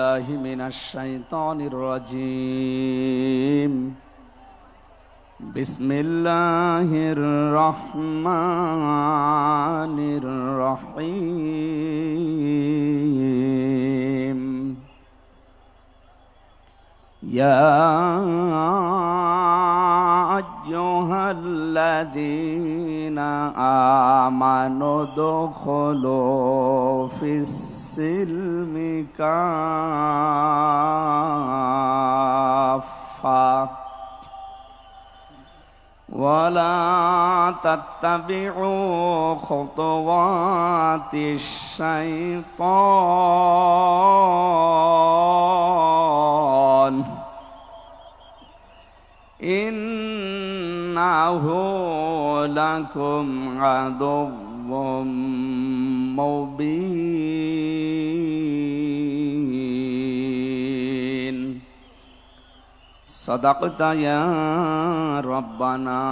الله من الشيطان الرجيم. بسم الله الرحمن الرحيم. يا أيها الذين آمنوا ادخلوا في السلم كافة ولا تتبعوا خطوات الشيطان إنه لكم عدو مبين. صدقت يا ربنا.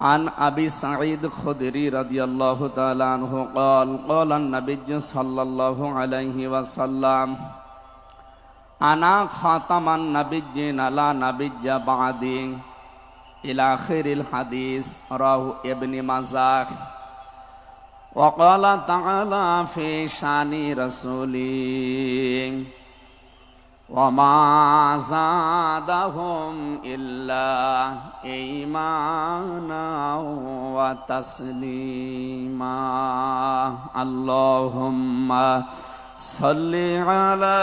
عن أبي سعيد الخدري رضي الله تعالى عنه قال قال النبي صلى الله عليه وسلم أنا خاتم النبيين لا نبي بعدي إلى آخر الحديث. رواه ابن ماجه. وقال تعالى في شان رسوله وما زادهم إلا إيمانا وتسليما. اللهم صل على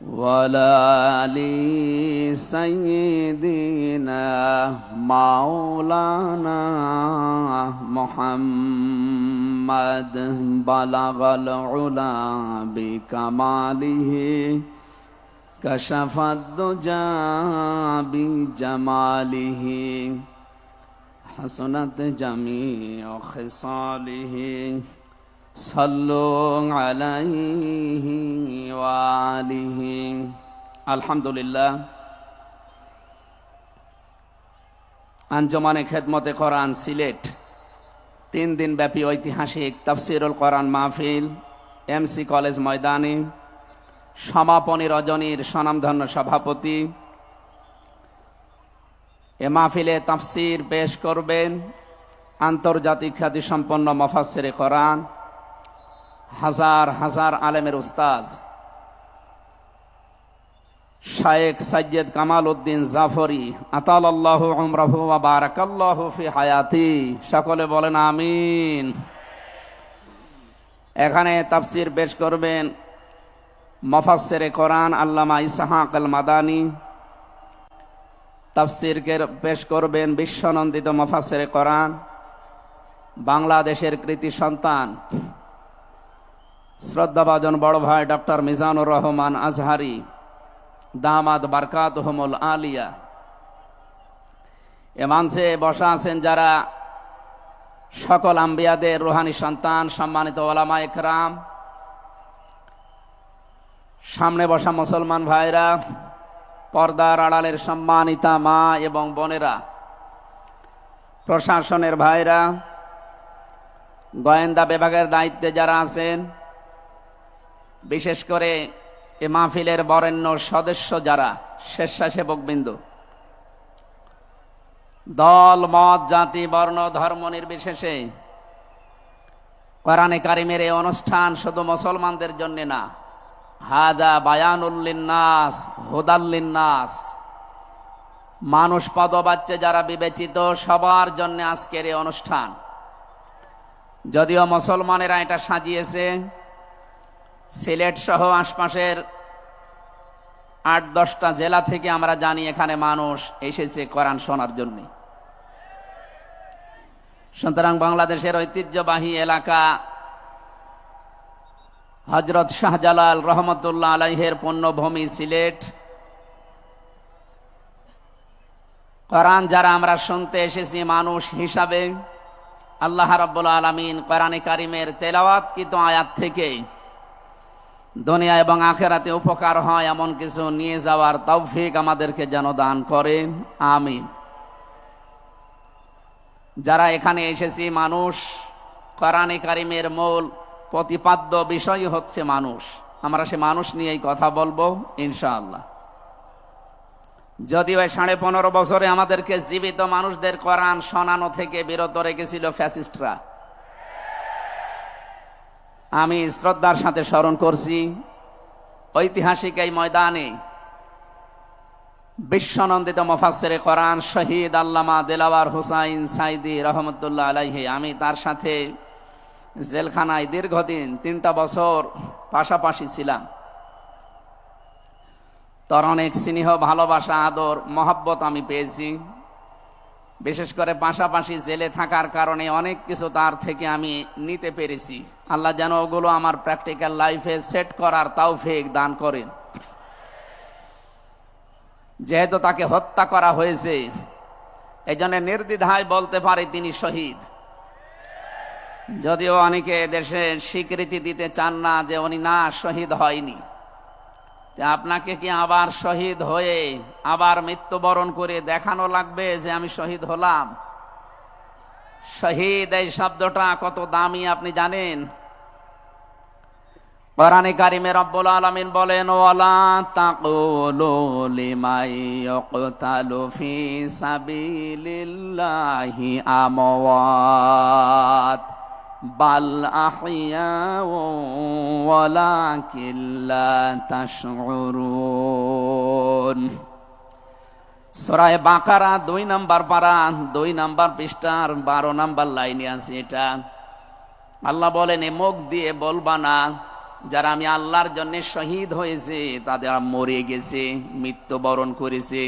وعلى آل سيدنا مولانا محمد. بلغ العلا بكماله كشف الدجى بجماله حسنت جميع خصاله. صلوا عليه وآله. আলহামদুলিল্লাহ। আঞ্জুমানে খেদমতে কোরআন সিলেট 3 দিন ব্যাপী ঐতিহাসিক তাফসিরুল কোরআন মাহফিল এমসি কলেজ ময়দানে সমাপনী রজনীর স্বনামধন্য সভাপতি এ মাহফিলে তাফসির পেশ করবেন আন্তর্জাতিক খ্যাতিসম্পন্ন মুফাসসিরে কোরআন, হাজার হাজার আলেমের উস্তাজ শায়েখ সৈয়দ কামাল উদ্দিন জাফরি আতালাল্লাহু উমরাহু ওয়া বারাকাল্লাহু ফি হায়াতি। সকলে বলেন আমিন। এখানে তাফসির পেশ করবেন মুফাসসিরে কোরআন আল্লামা ইসহাক আল মাদানী। তাফসির পেশ করবেন বিশ্বনন্দিত মুফাসসিরে কোরআন, বাংলাদেশের কৃতি সন্তান শ্রদ্ধাভাজন বড় ভাই ডক্টর মিজানুর রহমান আজহারি দামাদ বারকাতুহুমুল আলিয়া। এ মঞ্চে বসা আছেন যারা সকল আম্বিয়াদের রুহানি সন্তান, সম্মানিত ওলামা ইকরাম, সামনে বসা মুসলমান ভাইরা, পর্দার আড়ালের সম্মানিতা মা এবং বোনেরা, প্রশাসনের ভাইরা, গোয়েন্দা বিভাগের দায়িত্বে যারা আছেন, বিশেষ করে এ মাহফিলের বরেণ্য সদস্য যারা, স্বেচ্ছাসেবকবৃন্দ, দল মত জাতি বর্ণ ধর্ম নির্বিশেষে কোরআনে কারিমের এই অনুষ্ঠান শুধু মুসলমানদের জন্য না, হাদা বায়ানুল লিন্নাস হুদাল লিন্নাস, মানুষ পদবাচ্যে যারা বিবেচিত সবার জন্য আজকের এই অনুষ্ঠান। যদিও মুসলমানেরা এটা সাজিয়েছে, সিলেট সহ আশপাশের 8-10টা জেলা থেকে আমরা জানি এখানে মানুষ এসেছে কোরআন শোনার জন্য। সুতরাং বাংলাদেশের ঐতিহ্যবাহী এলাকা হযরত শাহজালাল রহমতুল্লাহ আলাইহের পুণ্যভূমি সিলেট, কোরআন যারা আমরা শুনতে এসেছি মানুষ হিসাবে, আল্লাহ রাব্বুল আলামিন কোরআনে কারিমের তেলাওয়াতকৃত আয়াত থেকে দুনিয়া এবং আখিরাতে উপকার হয় এমন কিছু নিয়ে যাওয়ার তৌফিক আমাদেরকে যেন দান করেন, আমিন। যারা এখানে এসেছি মানুষ, কোরআনে কারিমের মূল প্রতিপাদ্য বিষয় হচ্ছে মানুষ। আমরা সে মানুষ নিয়েই কথা বলবো ইনশাআল্লাহ। যদিও 15.5 বছরে আমাদেরকে জীবিত মানুষদের কোরআন শোনানো থেকে বিরত রেখেছিল ফ্যাসিস্টরা। আমি শ্রদ্ধার সাথে স্মরণ করছি ঐতিহাসিক এই ময়দানে বিশ্বনন্দিত মুফাসসিরে কোরআন শহীদ আল্লামা দেলাওয়ার হোসাইন সাইদি রহমতুল্লাহ আলাইহি, আমি তার সাথে জেলখানায় দীর্ঘদিন 3টা বছর পাশাপাশি ছিলাম। তার অনেক স্নেহ, ভালোবাসা, আদর, মহব্বত আমি পেয়েছি। বিশেষ করে পাশাপাশি জেলে থাকার কারণে অনেক কিছু তার থেকে আমি নিতে পেরেছি। আল্লাহ যেন ওগুলো আমার প্র্যাকটিক্যাল লাইফে সেট করার তৌফিক দান করেন। যেহেতু তাকে হত্যা করা হয়েছে, এই জন্য নির্দ্বিধায় বলতে পারে তিনি শহীদ। যদিও অনেকে দেশে স্বীকৃতি দিতে চান না যে উনি না শহীদ হয়নি। আপনাকে কি আবার শহীদ হয়ে আবার মৃত্যুবরণ করে দেখানো লাগবে যে আমি শহীদ হলাম? শহীদ এই শব্দটা কত দামি আপনি জানেন? কোরআনে কারিমে রব্বুল আলামিন বলেন, ওয়ালা তাকুলু লিমান ইয়াকতালু ফি সাবিলিল্লাহি আমওয়াত বাল আহইয়াউ ওয়ালাকিন লা তাশউরুন। সূরা বাকারা 2 নম্বর পারা 2 নম্বর পৃষ্ঠার 12 নম্বর লাইনে আছে এটা। আল্লাহ বলেন, এ মুখ দিয়ে বলবা না যারা আমি আল্লাহর জন্য শহীদ হয়েছে তাদের মরে গেছে, মৃত্যুবরণ করেছে,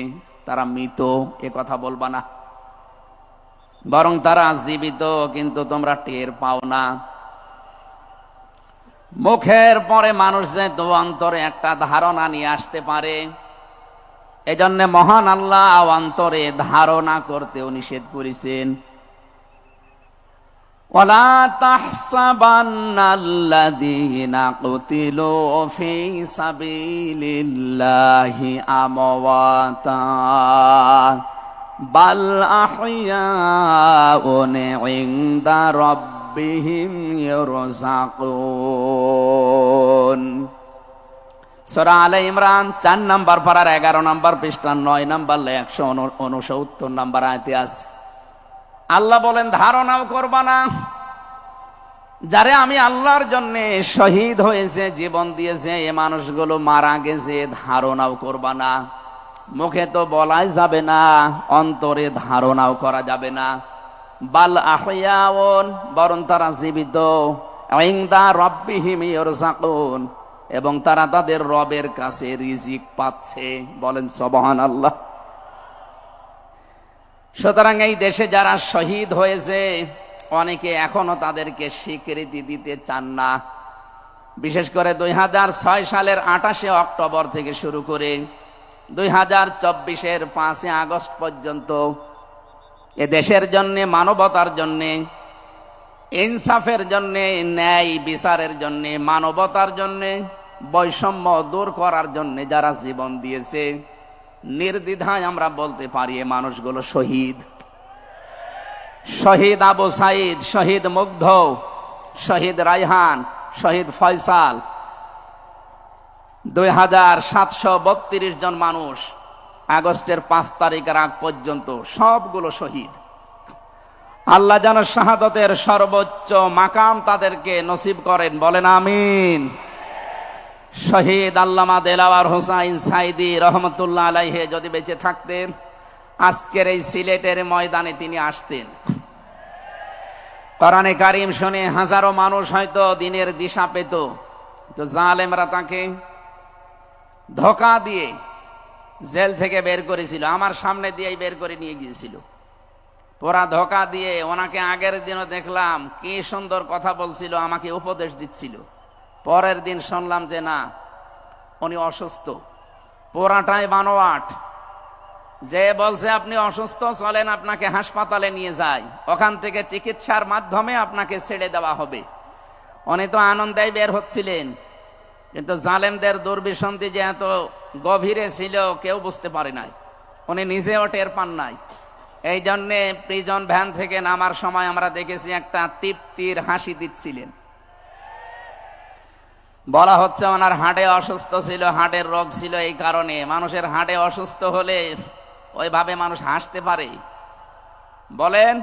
তারা মৃত, এ কথা বলবা না। বরং তারা জীবিত, কিন্তু তোমরা টের পাও না। মুখের পরে মানুষ যে অন্তরে একটা ধারণা নিয়ে আসতে পারে, এজন্য মহান আল্লাহ অন্তরে ধারণা করতেও নিষেধ করেছেন। ওয়ালা তাহসাবান্নাল্লাযীনা কুতিলু ফী সাবিলিল্লাহি আমওয়াতা বাল আহইয়াউন ইনদা রাব্বিহিম ইরযাকুন। সূরা আলে ইমরান 4 নম্বর পারার 11 নম্বর পৃষ্ঠা 9 নম্বর 169 নম্বর আয়াতে আছে। আল্লাহ বলেন, ধারণাও করবা না যারে আমি আল্লাহর জন্য শহীদ হয়েছে, জীবন দিয়েছে, এ মানুষগুলো মারা গেছে, ধারণাও করবা না। মুখে তো বলাই যাবে না, অন্তরে ধারণাও করা যাবে না। বাল আহইয়াউন, বরং তারা জীবিত, ইনদা রাব্বিহিম ইরযাকুন, এবং তারা তাদের রবের কাছে রিজিক পাচ্ছে। বলেন সুবহানাল্লাহ। সুতরাং এই দেশে যারা শহীদ হয়েছে, অনেকে এখনো তাদেরকে স্বীকৃতি দিতে চান না। বিশেষ করে 2006 সালের 28 অক্টোবর থেকে শুরু করে 2024-এর 5 আগস্ট পর্যন্ত এ দেশের জন্যে, মানবতার জন্যে, ইনসাফের জন্যে, ন্যায় বিচারের জন্যে, মানবতার জন্যে, বৈষম্য দূর করার জন্যে যারা জীবন দিয়েছে, নির্দ্বিধায় আমরা বলতে পারি এ মানুষগুলো শহীদ। শহীদ আবু সাইদ, শহীদ মুগ্ধ, শহীদ রায়হান, শহীদ ফয়সাল, 2732 জন মানুষ আগস্টের 5 তারিখের আগ পর্যন্ত সবগুলো শহীদ। আল্লাহ যেন শাহাদতের সর্বোচ্চ মাকাম তাদেরকে নসিব করেন, বলেন আমিন। শহীদ আল্লামা দেলাওয়ার হোসাইন সাইদি রহমতুল্লাহ আলাইহি যদি বেঁচে থাকতেন, আজকের এই সিলেটের ময়দানে তিনি আসতেন। কোরআনে কারিম শুনে হাজারো মানুষ হয়তো দিনের দিশা পেত, তো জালেমরা তাকে ধোঁকা দিয়ে জেল থেকে বের করেছিল। আমার সামনে দিয়েই বের করে নিয়ে গিয়েছিল, পুরা ধোঁকা দিয়ে। ওনাকে আগের দিনও দেখলাম কি সুন্দর কথা বলছিল, আমাকে উপদেশ দিচ্ছিল। পরের দিন শুনলাম যে না, উনি অসুস্থ, পুরাটাই বানোয়াট। যে বলছে আপনি অসুস্থ, চলেন আপনাকে হাসপাতালে নিয়ে যাই, ওখান থেকে চিকিৎসার মাধ্যমে আপনাকে ছেড়ে দেওয়া হবে। উনি তো আনন্দেই বের হচ্ছিলেন, কিন্তু জালেমদের দুর্বিসন্ধি যে এত গভীরে ছিল কেউ বুঝতে পারে নাই, উনি নিজেও টের পান নাই। এই জন্যে প্রিজন ভ্যান থেকে নামার সময় আমরা দেখেছি একটা তৃপ্তির হাসি দিচ্ছিলেন। বলা হচ্ছে ওনার হার্টে অসুস্থ ছিল, হার্টের রোগ ছিল, এই কারণে। মানুষের হার্টে অসুস্থ হলে ওইভাবে মানুষ হাসতে পারে? বলেন।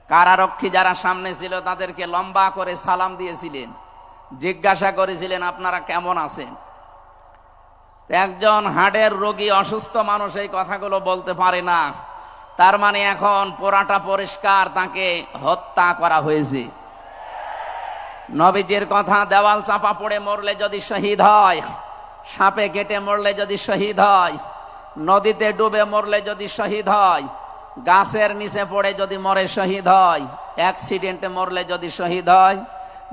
কারারক্ষী যারা সামনে ছিল তাদেরকে লম্বা করে সালাম দিয়েছিলেন, জিজ্ঞাসা করেছিলেন আপনারা কেমন আছেন। একজন হার্টের রোগী অসুস্থ মানুষ এই কথাগুলো বলতে পারে না, তার মানে এখন পোড়াটা পরিষ্কার, তাকে হত্যা করা হয়েছে। নবীজির কথা, দেওয়াল চাপা পড়ে মরলে যদি শহীদ হয়, সাপে কেটে মরলে যদি শহীদ হয়, নদীতে ডুবে মরলে যদি শহীদ হয়, গাছের নিচে পড়ে যদি মরে শহীদ হয়, অ্যাক্সিডেন্টে মরলে যদি শহীদ হয়,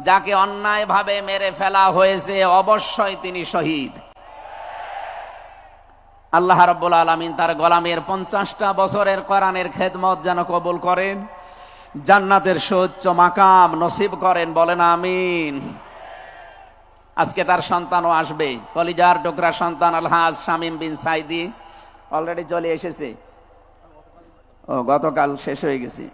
যাকে অন্যায়ভাবে মেরে ফেলা হয়েছে অবশ্যই তিনি শহীদ। আল্লাহ রাব্বুল আলামিন তার গোলামের 50টা বছরের কোরআনের খেদমত যেন কবুল করেন, জান্নাতের সুউচ্চ মাকাম নসিব করেন, বলেন আমিন। আজকে তার সন্তানও আসবে, কলিজার টুকরা সন্তান আলহাজ শামীম বিন সাইদি অলরেডি চলে এসেছে। ও গতকাল শেষ হয়ে গেছে।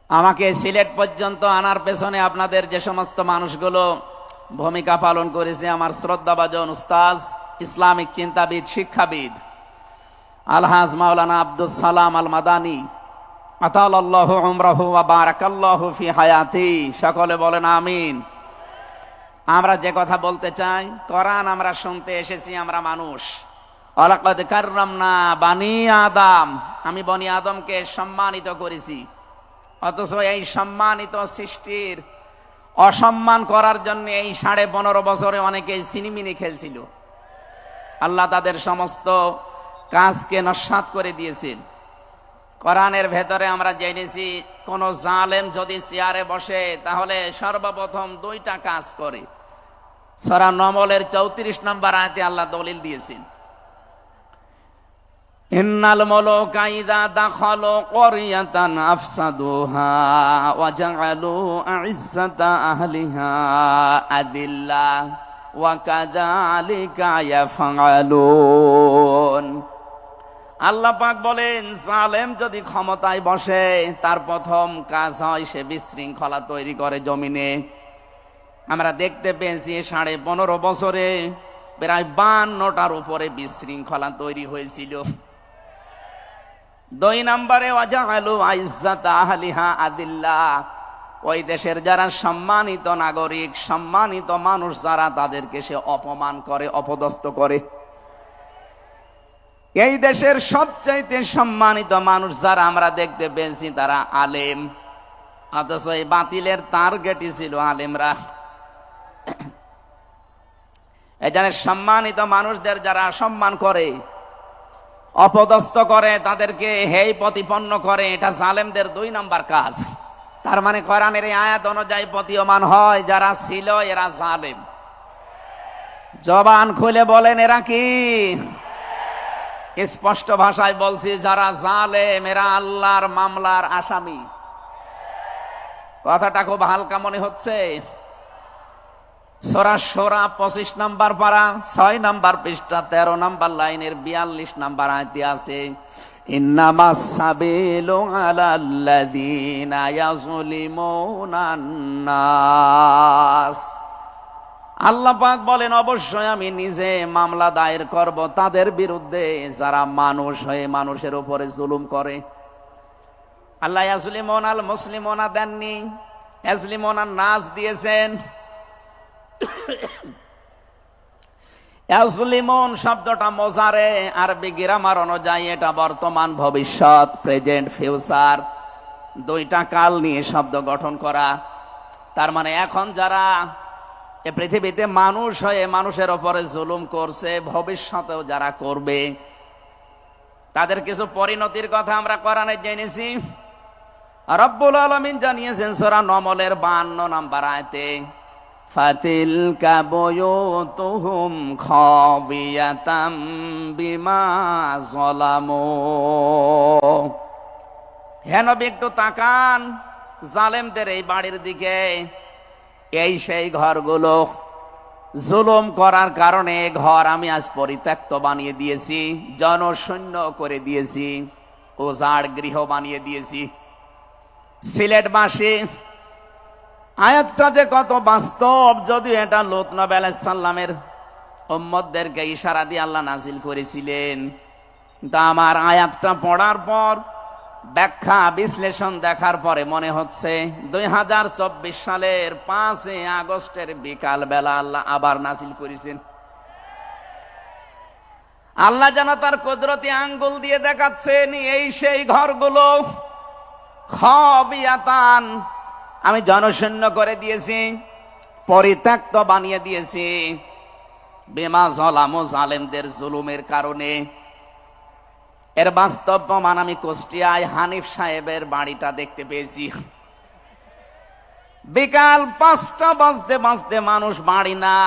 আমাকে সিলেট পর্যন্ত আনার পেছনে আপনাদের যে সমস্ত মানুষগুলো ভূমিকা পালন করেছে, আমার শ্রদ্ধাভাজন উস্তাজ, ইসলামিক চিন্তাবিদ, শিক্ষাবিদ আলহাজ মাওলানা আব্দুস সালাম আল মাদানী, আতালাল্লাহু উমরাহু ওয়া বারাকাল্লাহু ফি হায়াতি, সকলে বলেন আমিন। আমরা যে কথা বলতে চাই, কোরআন আমরা শুনতে এসেছি, আমরা মানুষ। ওয়ালাকাদ কাররামনা বানি আদম, আমি বনি আদমকে সম্মানিত করেছি। অথচ এই সম্মানিত সৃষ্টির অসম্মান করার জন্য এই 15.5 বছরে অনেকেই সিনিমিনি খেলছিল। আল্লাহ তাদের সমস্ত কাজকে নস্যাৎ করে দিয়েছেন। কোরআনের ভেতরে আমরা জেনেছি, কোন জালেম যদি চেয়ারে বসে তাহলে সর্বপ্রথম 2টা কাজ করে। সূরা নমলের 34 নম্বর আয়াতে আল্লাহ দলিল দিয়েছেন, ইন্নাল মুলুকা ইযা দাখালু ক্বরিয়াতান আফসাদুহা ওয়া জাআলু আ'ইজ্জাতা আহলিহা আযিল্লা ওয়া কাযালিকা ইয়াফআলুন। আল্লাহ পাক বলেন, জালেম যদি ক্ষমতায় বসে তার প্রথম কাজ হয় সে বিশৃঙ্খলা তৈরি করে জমিনে। আমরা দেখতে পেয়েছি 15.5 বছরে প্রায় 52টার উপরে বিশৃঙ্খলা তৈরি হয়েছিল। 2 নম্বরে ওয়াজাআলু আইজ্জাতা আহলিহা আযিল্লা, ওই দেশের যারা সম্মানিত নাগরিক, সম্মানিত মানুষ যারা, তাদেরকে সে অপমান করে, অপদস্থ করে। এই দেশের সবচাইতে সম্মানিত মানুষ যারা আমরা দেখতে পেয়েছি তারা আলেম, অথচ এই বাতিলের টার্গেটই ছিল আলেমরা। এখানে সম্মানিত মানুষদের যারা সম্মান করে, অপদস্থ করে, তাদেরকে হেয় প্রতিপন্ন করে, এটা জালেমদের 2 নাম্বার কাজ। তার মানে কোরআনের এই আয়াত অনুযায়ী প্রতীয়মান হয় যারা ছিল এরা জালেম। জবান খুলে বলেন এরা কি? স্পষ্ট ভাষায় বলছি, যারা জালেম এরা আল্লাহর মামলার আসামি। কথাটা খুব হালকা মনে হচ্ছে। সূরা শূরা 25 নম্বর পারা 6 নম্বর পৃষ্ঠা 13 নম্বর লাইনের 42 নম্বর আয়াতে আছে, ইন্নামাস সাবিলু আলাল্লাযীনা ইয়াযলিমুনান নাস। আল্লাহ পাক বলেন, অবশ্যই আমি নিজে মামলা দায়ের করব তাদের বিরুদ্ধে যারা মানুষ হয়ে মানুষের উপরে জুলুম করে। আল্লাহ ইয়াজলিমুন আল মুসলিমুনা দেননি, ইয়াজলিমুনান নাস দিয়েছেন। ইয়াজলিমুন শব্দটা মোজারে, আরবি গ্রামার অনুযায়ী এটা বর্তমান, ভবিষ্যৎ, প্রেজেন্ট, ফিউচার, 2টা কাল নিয়ে শব্দ গঠন করা। তার মানে এখন যারা এ পৃথিবীতে মানুষ হয়ে মানুষের উপরে জুলুম করছে, ভবিষ্যতেও যারা করবে, তাদের কিছু পরিণতির কথা আমরা কোরআনে জেনেছি। রব্বুল আলামিন জানিয়েছেন সূরা নমলের 52 নম্বর আয়াতে, ফাতিলকা বুয়ুতুহুম খাবিয়াতাম বিমা যালামু। হে নবী, একটু তাকান জালেমদের এই বাড়ির দিকে। এই সেই ঘরগুলো জুলুম করার কারণে ঘর আমি আজ পরিত্যক্ত বানিয়ে দিয়েছি, জনশূন্য করে দিয়েছি, উজাড় গৃহ বানিয়ে দিয়েছি। সিলেটবাসী, আয়াতটা যে কত বাস্তব, যদিও এটা লূত নবী আলাইহিস সালামের উম্মতদেরকে ইশারা দিয়ে আল্লাহ নাজিল করেছিলেন, কিন্তু আমার আয়াতটা পড়ার পর ব্যাখ্যা বিশ্লেষণ দেখার পরে মনে হচ্ছে 2024 সালের 5 আগস্টের বিকাল বেলা আল্লাহ আবার নাজিল করেছেন। আল্লাহ যেন তার কুদরতি আঙ্গুল দিয়ে দেখাচ্ছেন, এই সেই ঘরগুলো খাবিয়াতান আমি জনশূন্য করে দিয়েছি, পরিত্যক্ত বানিয়ে দিয়েছি, বিমা যালামু, জালেমদের জুলুমের কারণে। এর বাস্তব প্রমাণ আমি কুষ্টিয়ায় হানিফ সাহেবের বাড়িটা দেখতে পেয়েছি। বিকাল 5টা বাজতে বাজতে মানুষ বাড়ি না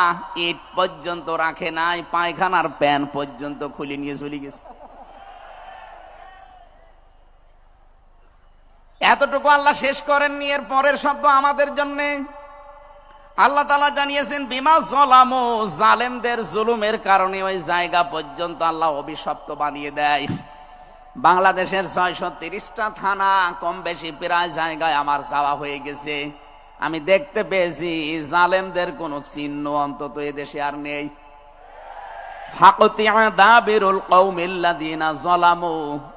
ইট পর্যন্ত রাখে নাই, পায়খানার প্যান পর্যন্ত খুলে নিয়ে চলে গেছে। এতটুকু আল্লাহ শেষ করেননি, এর পরের শব্দ আমাদের জন্য। আল্লাহ তাআলা জানিয়েছেন বিমা যালামু, জালেমদের জুলুমের কারণে ওই জায়গা পর্যন্ত আল্লাহ অভিশপ্ত বানিয়ে দেয়। বাংলাদেশের 630টা থানা কম বেশি প্রায় জায়গায় আমার যাওয়া হয়ে গেছে। আমি দেখতে পেয়েছি জালেমদের কোন চিহ্ন অন্তত এদেশে আর নেই। ফাকতিয়া দাবিরুল কওমিল্লাযিনা যালামু,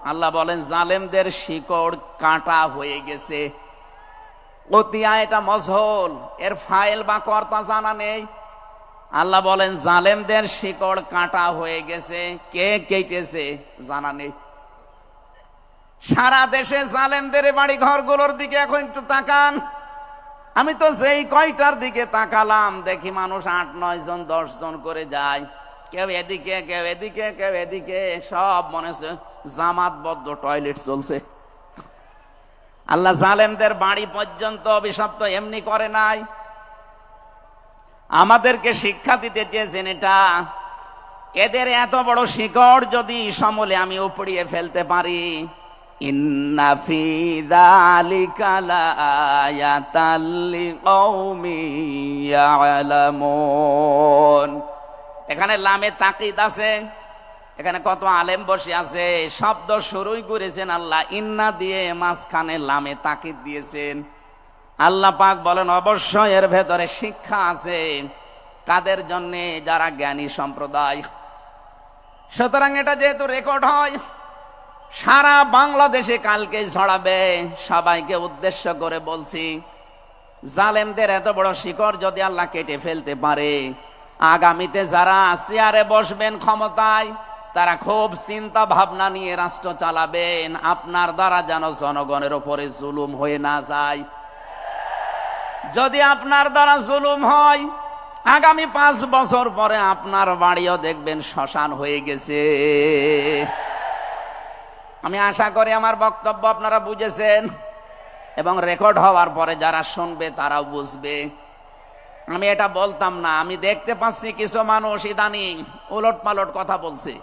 আল্লাহ বলেন জালেমদের শিকড় কাটা হয়ে গেছে। কতিয়া এটা মজহুল, এর ফাইল বা কর্তা জানা নেই। আল্লাহ বলেন জালেমদের শিকড় কাটা হয়ে গেছে, কে কেটেছে জানা নেই। সারা দেশে জালেমদের বাড়ি ঘরগুলোর দিকে এখন একটু তাকান। আমি তো যেই কয়টার দিকে তাকালাম দেখি মানুষ 8-9 জন 10 জন করে যায়, কেউ এদিকে কেউ এদিকে কেউ এদিকে, সব মনে হচ্ছে জামাতবদ্ধ টয়লেট চলছে। আল্লাহ জালেমদের বাড়ি পর্যন্ত অভিশপ্ত এমনি করে নাই, আমাদেরকে শিক্ষা দিতে চেয়েছেন এটা। এদের এত বড় শিকড় যদি সমূলে আমি উপড়িয়ে ফেলতে পারি, ইন্না ফি যালিকা লাআয়াতাল লিকাউমিন ইয়ালামুন। এখানে লামে তাকিদ আছে, এখানে কত আলেম বসে আছে, শব্দ শুরুই করেছেন আল্লাহ ইন্না দিয়ে, মাঝখানে লামে তাকিদ দিয়েছেন। আল্লাহ পাক বলেন অবশ্যই এর ভেতরে শিক্ষা আছে, কাদের জন্য? যারা জ্ঞানী সম্প্রদায়। সুতরাং এটা যেহেতু রেকর্ড হয়, সারা বাংলাদেশে কালকে ছড়াবে। সবাইকে উদ্দেশ্য করে বলছি, জালেমদের এত বড় শিকড় যদি আল্লাহ কেটে ফেলতে পারে, আগামীতে যারা চেয়ারে বসবেন ক্ষমতায়, তারা খুব চিন্তা ভাবনা নিয়ে রাষ্ট্র চালাবেন, আপনার দ্বারা যেন জনগণের উপরে জুলুম হয়ে না যায়। যদি আপনার দ্বারা জুলুম হয়, আগামী 5 বছর পরে আপনার বাড়িও দেখবেন শ্মশান হয়ে গেছে। আমি আশা করি আমার বক্তব্য আপনারা বুঝেছেন, এবং রেকর্ড হওয়ার পরে যারা শুনবে তারাও বুঝবে। আমি এটা বলতাম না, আমি দেখতে পাচ্ছি কিছু মানুষ ইদানিং উলট পালট কথা বলছে,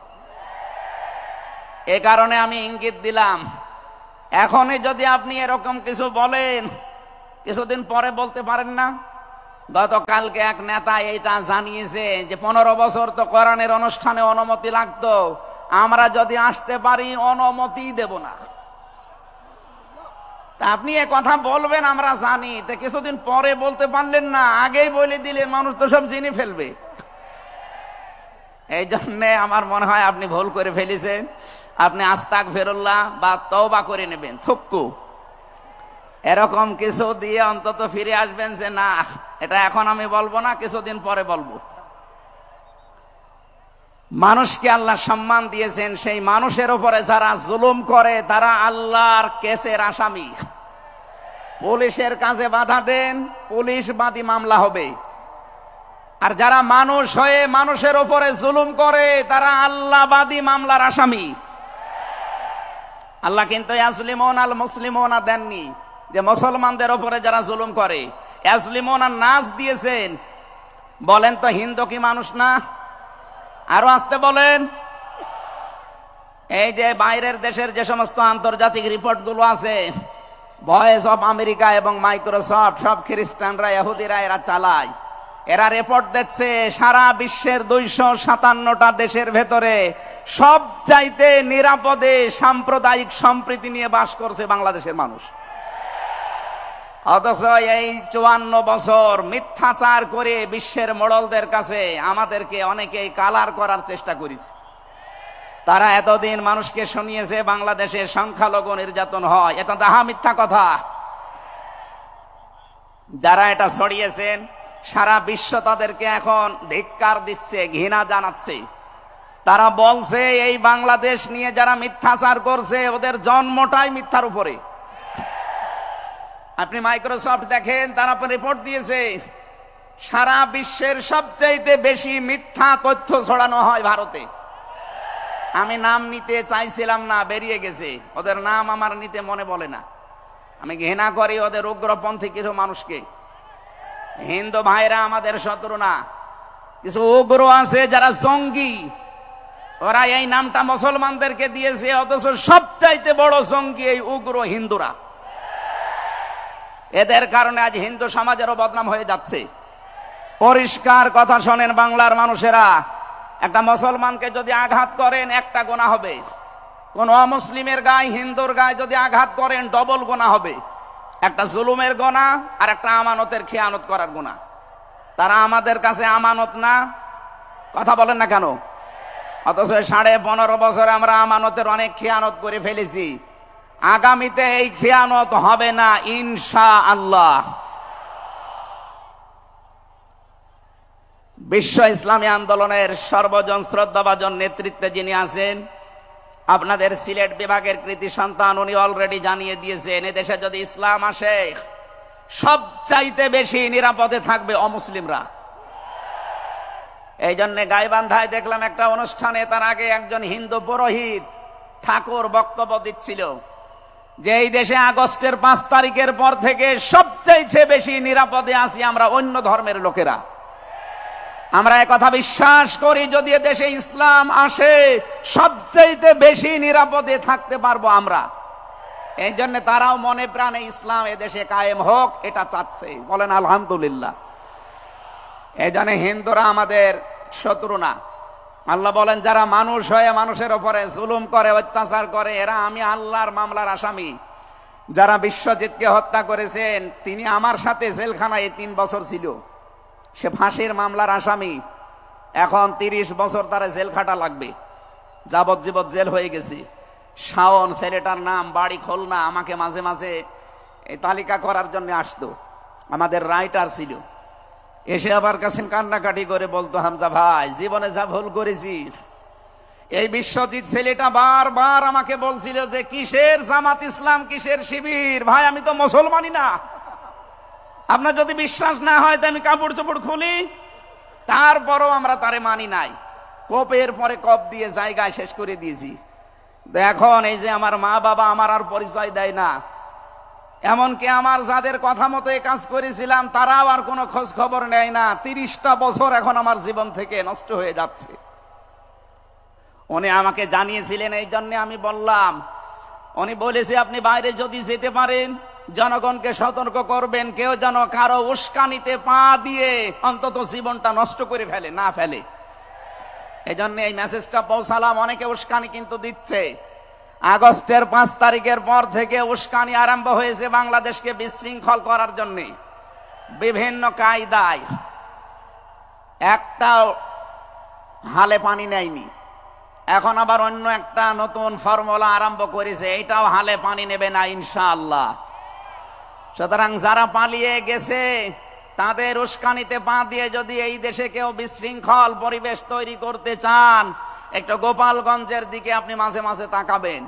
এ কারণে আমি ইঙ্গিত দিলাম। এখনই যদি আপনি এরকম কিছু বলেন, কিছুদিন পরে বলতে পারেন না। গতকালকে এক নেতা এইটা জানিয়েছে যে 15 বছর তো কোরআনের অনুষ্ঠানে অনুমতি লাগতো, আমরা যদি আসতে পারি অনুমতি দেব না। তা আপনি এ কথা বলবেন আমরা জানি, তা কিছুদিন পরে বলতে পারলেন না, আগেই বলে দিলে মানুষ তো সব চিনি ফেলবে। এই জন্যে আমার মনে হয় আপনি ভুল করে ফেলেছেন। আপনি আস্তাগফিরুল্লাহ বা তওবা করে নেবেন, থুক্কু এরকম কিছু দিয়ে অন্তত ফিরে আসবেন যে না, এটা এখন আমি বলবো না, কিছুদিন পরে বলবো। মানুষকে আল্লাহ সম্মান দিয়েছেন, সেই মানুষের উপরে যারা জুলুম করে তারা আল্লাহর কেসের আসামি। পুলিশের কাজে বাধা দেন, পুলিশ বাদী মামলা হবে। আর যারা মানুষ হয়ে মানুষের উপরে জুলুম করে তারা আল্লাহবাদী মামলার আসামি। আল্লাহ কিন্তু ইয়াজলিমুন আল মুসলিমুনা দেননি, যে মুসলমানদের উপরে যারা জুলুম করে ইয়াজলিমুনা নাস দিয়েছেন। বলেন তো হিন্দু কি মানুষ না? আরো আসতে বলেন। এই যে বাইরের দেশের যে সমস্ত আন্তর্জাতিক রিপোর্ট গুলো আছে, ভয়েস অফ আমেরিকা এবং মাইক্রোসফট, সব খ্রিস্টানরা ইহুদিরা এরা চালায়। এরা রিপোর্ট দিচ্ছে সারা বিশ্বের 257টা দেশের ভেতরে সবচাইতে নিরাপদে সাম্প্রদায়িক সম্প্রীতি নিয়ে বাস করছে বাংলাদেশের মানুষ। অথচ এই 54 বছর মিথ্যাচার করে বিশ্বের মোড়লদের কাছে আমাদেরকে অনেকেই কালার করার চেষ্টা করেছে। তারা এতদিন মানুষকে শুনিয়েছে বাংলাদেশে সংখ্যালঘু নির্যাতন হয়, এটা দাহা মিথ্যা কথা। যারা এটা ছড়িয়েছেন সারা বিশ্ব তাদেরকে এখন ধিক্কার দিচ্ছে, ঘৃণা জানাচ্ছে। তারা বলছে এই বাংলাদেশ নিয়ে যারা মিথ্যাচার করছে ওদের জন্মটাই মিথ্যার উপরে। আপনি মাইক্রোসফট দেখেন, তারা রিপোর্ট দিয়েছে সারা বিশ্বের সবচাইতে বেশি মিথ্যা তথ্য ছড়ানো হয় ভারতে। আমি নাম নিতে চাইছিলাম না, বেরিয়ে গেছে। ওদের নাম আমার নিতে মনে বলে না। আমি ঘৃণা করি ওদের উগ্রপন্থী কিছু মানুষকে। হিন্দু ভাইরা আমাদের শত্রু না, কিছু উগ্র আছে যারা জঙ্গি, ওরা এই নামটা মুসলমানদেরকে দিয়েছে। অথচ সবচাইতে বড় জঙ্গি এই উগ্র হিন্দুরা। এদের কারণে আজ হিন্দু সমাজেরও বদনাম হয়ে যাচ্ছে। পরিষ্কার কথা শোনেন বাংলার মানুষেরা, একটা মুসলমানকে যদি আঘাত করেন একটা গুনাহ হবে, কোন অমুসলিমের গায়ে হিন্দুর গায়ে যদি আঘাত করেন ডবল গুনাহ হবে। একটা জুলুমের গুনাহ আর একটা আমানতের খেয়ানত করার গুনাহ। তারা আমাদের কাছে আমানত না, কথা বলেন না কেন? অথচ 15.5 বছর আমরা আমানতের অনেক খেয়ানত করে ফেলেছি। আগামীতে এই খেয়ানত হবে না ইনশাআল্লাহ। বিশ্ব ইসলামী আন্দোলনের সর্বজন শ্রদ্ধাভাজন নেতৃত্বে যিনি আছেন, আপনাদের সিলেট বিভাগের কৃতি সন্তান, উনি অলরেডি জানিয়ে দিয়েছেন এদেশে যদি ইসলাম আসে সবচাইতে বেশি নিরাপদে থাকবে অমুসলিমরা। এই জন্য গাইবান্ধায় দেখলাম একটা অনুষ্ঠানে, তার আগে একজন হিন্দু পুরোহিত ঠাকুর বক্তব্য দিচ্ছিল যে এই দেশে আগস্টের 5 তারিখের পর থেকে সবচাইতে বেশি নিরাপদে আছি আমরা অন্য ধর্মের লোকেরা। আমরা একথা বিশ্বাস করি, যদি দেশে ইসলাম আসে সবচাইতে বেশি নিরাপদে থাকতে পারবো আমরা। এই জন্য তারাও মনে প্রাণে ইসলাম এদেশে কায়েম হোক এটা চাচ্ছে, বলেন আলহামদুলিল্লাহ। এই জন্য হিন্দুরা আমাদের শত্রু না। আল্লাহ বলেন যারা মানুষ হয়ে মানুষের উপরে জুলুম করে, অত্যাচার করে, এরা আমি আল্লাহর মামলার আসামি। যারা বিশ্বজিৎকে হত্যা করেছেন তিনি আমার সাথে জেলখানায় 3 বছর ছিল, সে ফাঁসির মামলার আসামি। এখন 30 বছর তারা জেল খাটা লাগবে, যাবজ্জীবন জেল হয়ে গেছে। শাওন ছেলেটার নাম, বাড়ি খুলনা, আমাকে মাঝে মাঝে এই তালিকা করার জন্য আসতো, আমাদের রাইটার ছিল। এসে আবার কাছে কান্নাকাটি করে বলতো, হামজা ভাই জীবনে যা ভুল করেছি। এই বিশ্বজিৎ ছেলেটা বারবার আমাকে বলছিল যে কিসের জামাত ইসলাম, কিসের শিবির। ভাই আমি তো মুসলমানই না। আপনার যদি বিশ্বাস না হয় তো আমি কাপড় চোপড় খুলি, তারপরও আমরা তারে মানি নাই। কপের পরে কপ দিয়ে জায়গায় শেষ করে দিয়েছি। এখন এই যে আমার মা বাবা আমার আর পরিচয় দেয় না, এমনকি আমার যাদের কথা মতো এই কাজ করেছিলাম তারাও আর কোনো খোঁজ খবর নেয় না। 30টা বছর এখন আমার জীবন থেকে নষ্ট হয়ে যাচ্ছে। উনি আমাকে জানিয়েছিলেন, এই জন্য আমি বললাম। উনি বলেছে আপনি বাইরে যদি যেতে পারেন জনগণকে সতর্ক করবেন, কেউ যেন কারো উস্কানিতে পা দিয়ে অন্তত জীবনটা নষ্ট করে ফেলে না ফেলে। এই জন্য এই মেসেজটা পৌঁছালাম। অনেকে উস্কানি কিন্তু দিচ্ছে। আগস্টের 5 তারিখের পর থেকে উস্কানি আরম্ভ হয়েছে বাংলাদেশকে বিশৃঙ্খল করার জন্য বিভিন্ন কায়দায়। একটাও হালে পানি নেয়নি, এখন আবার অন্য একটা নতুন ফর্মুলা আরম্ভ করেছে, এটাও হালে পানি নেবে না ইনশাআল্লাহ। সুতরাং যারা পালিয়ে গেছে তাদের উস্কানিতে পা দিয়ে যদি এই দেশে কেউ বিশৃঙ্খল পরিবেশ তৈরি করতে চান, একটু গোপালগঞ্জের দিকে আপনি মাঝে মাঝে তাকাবেন।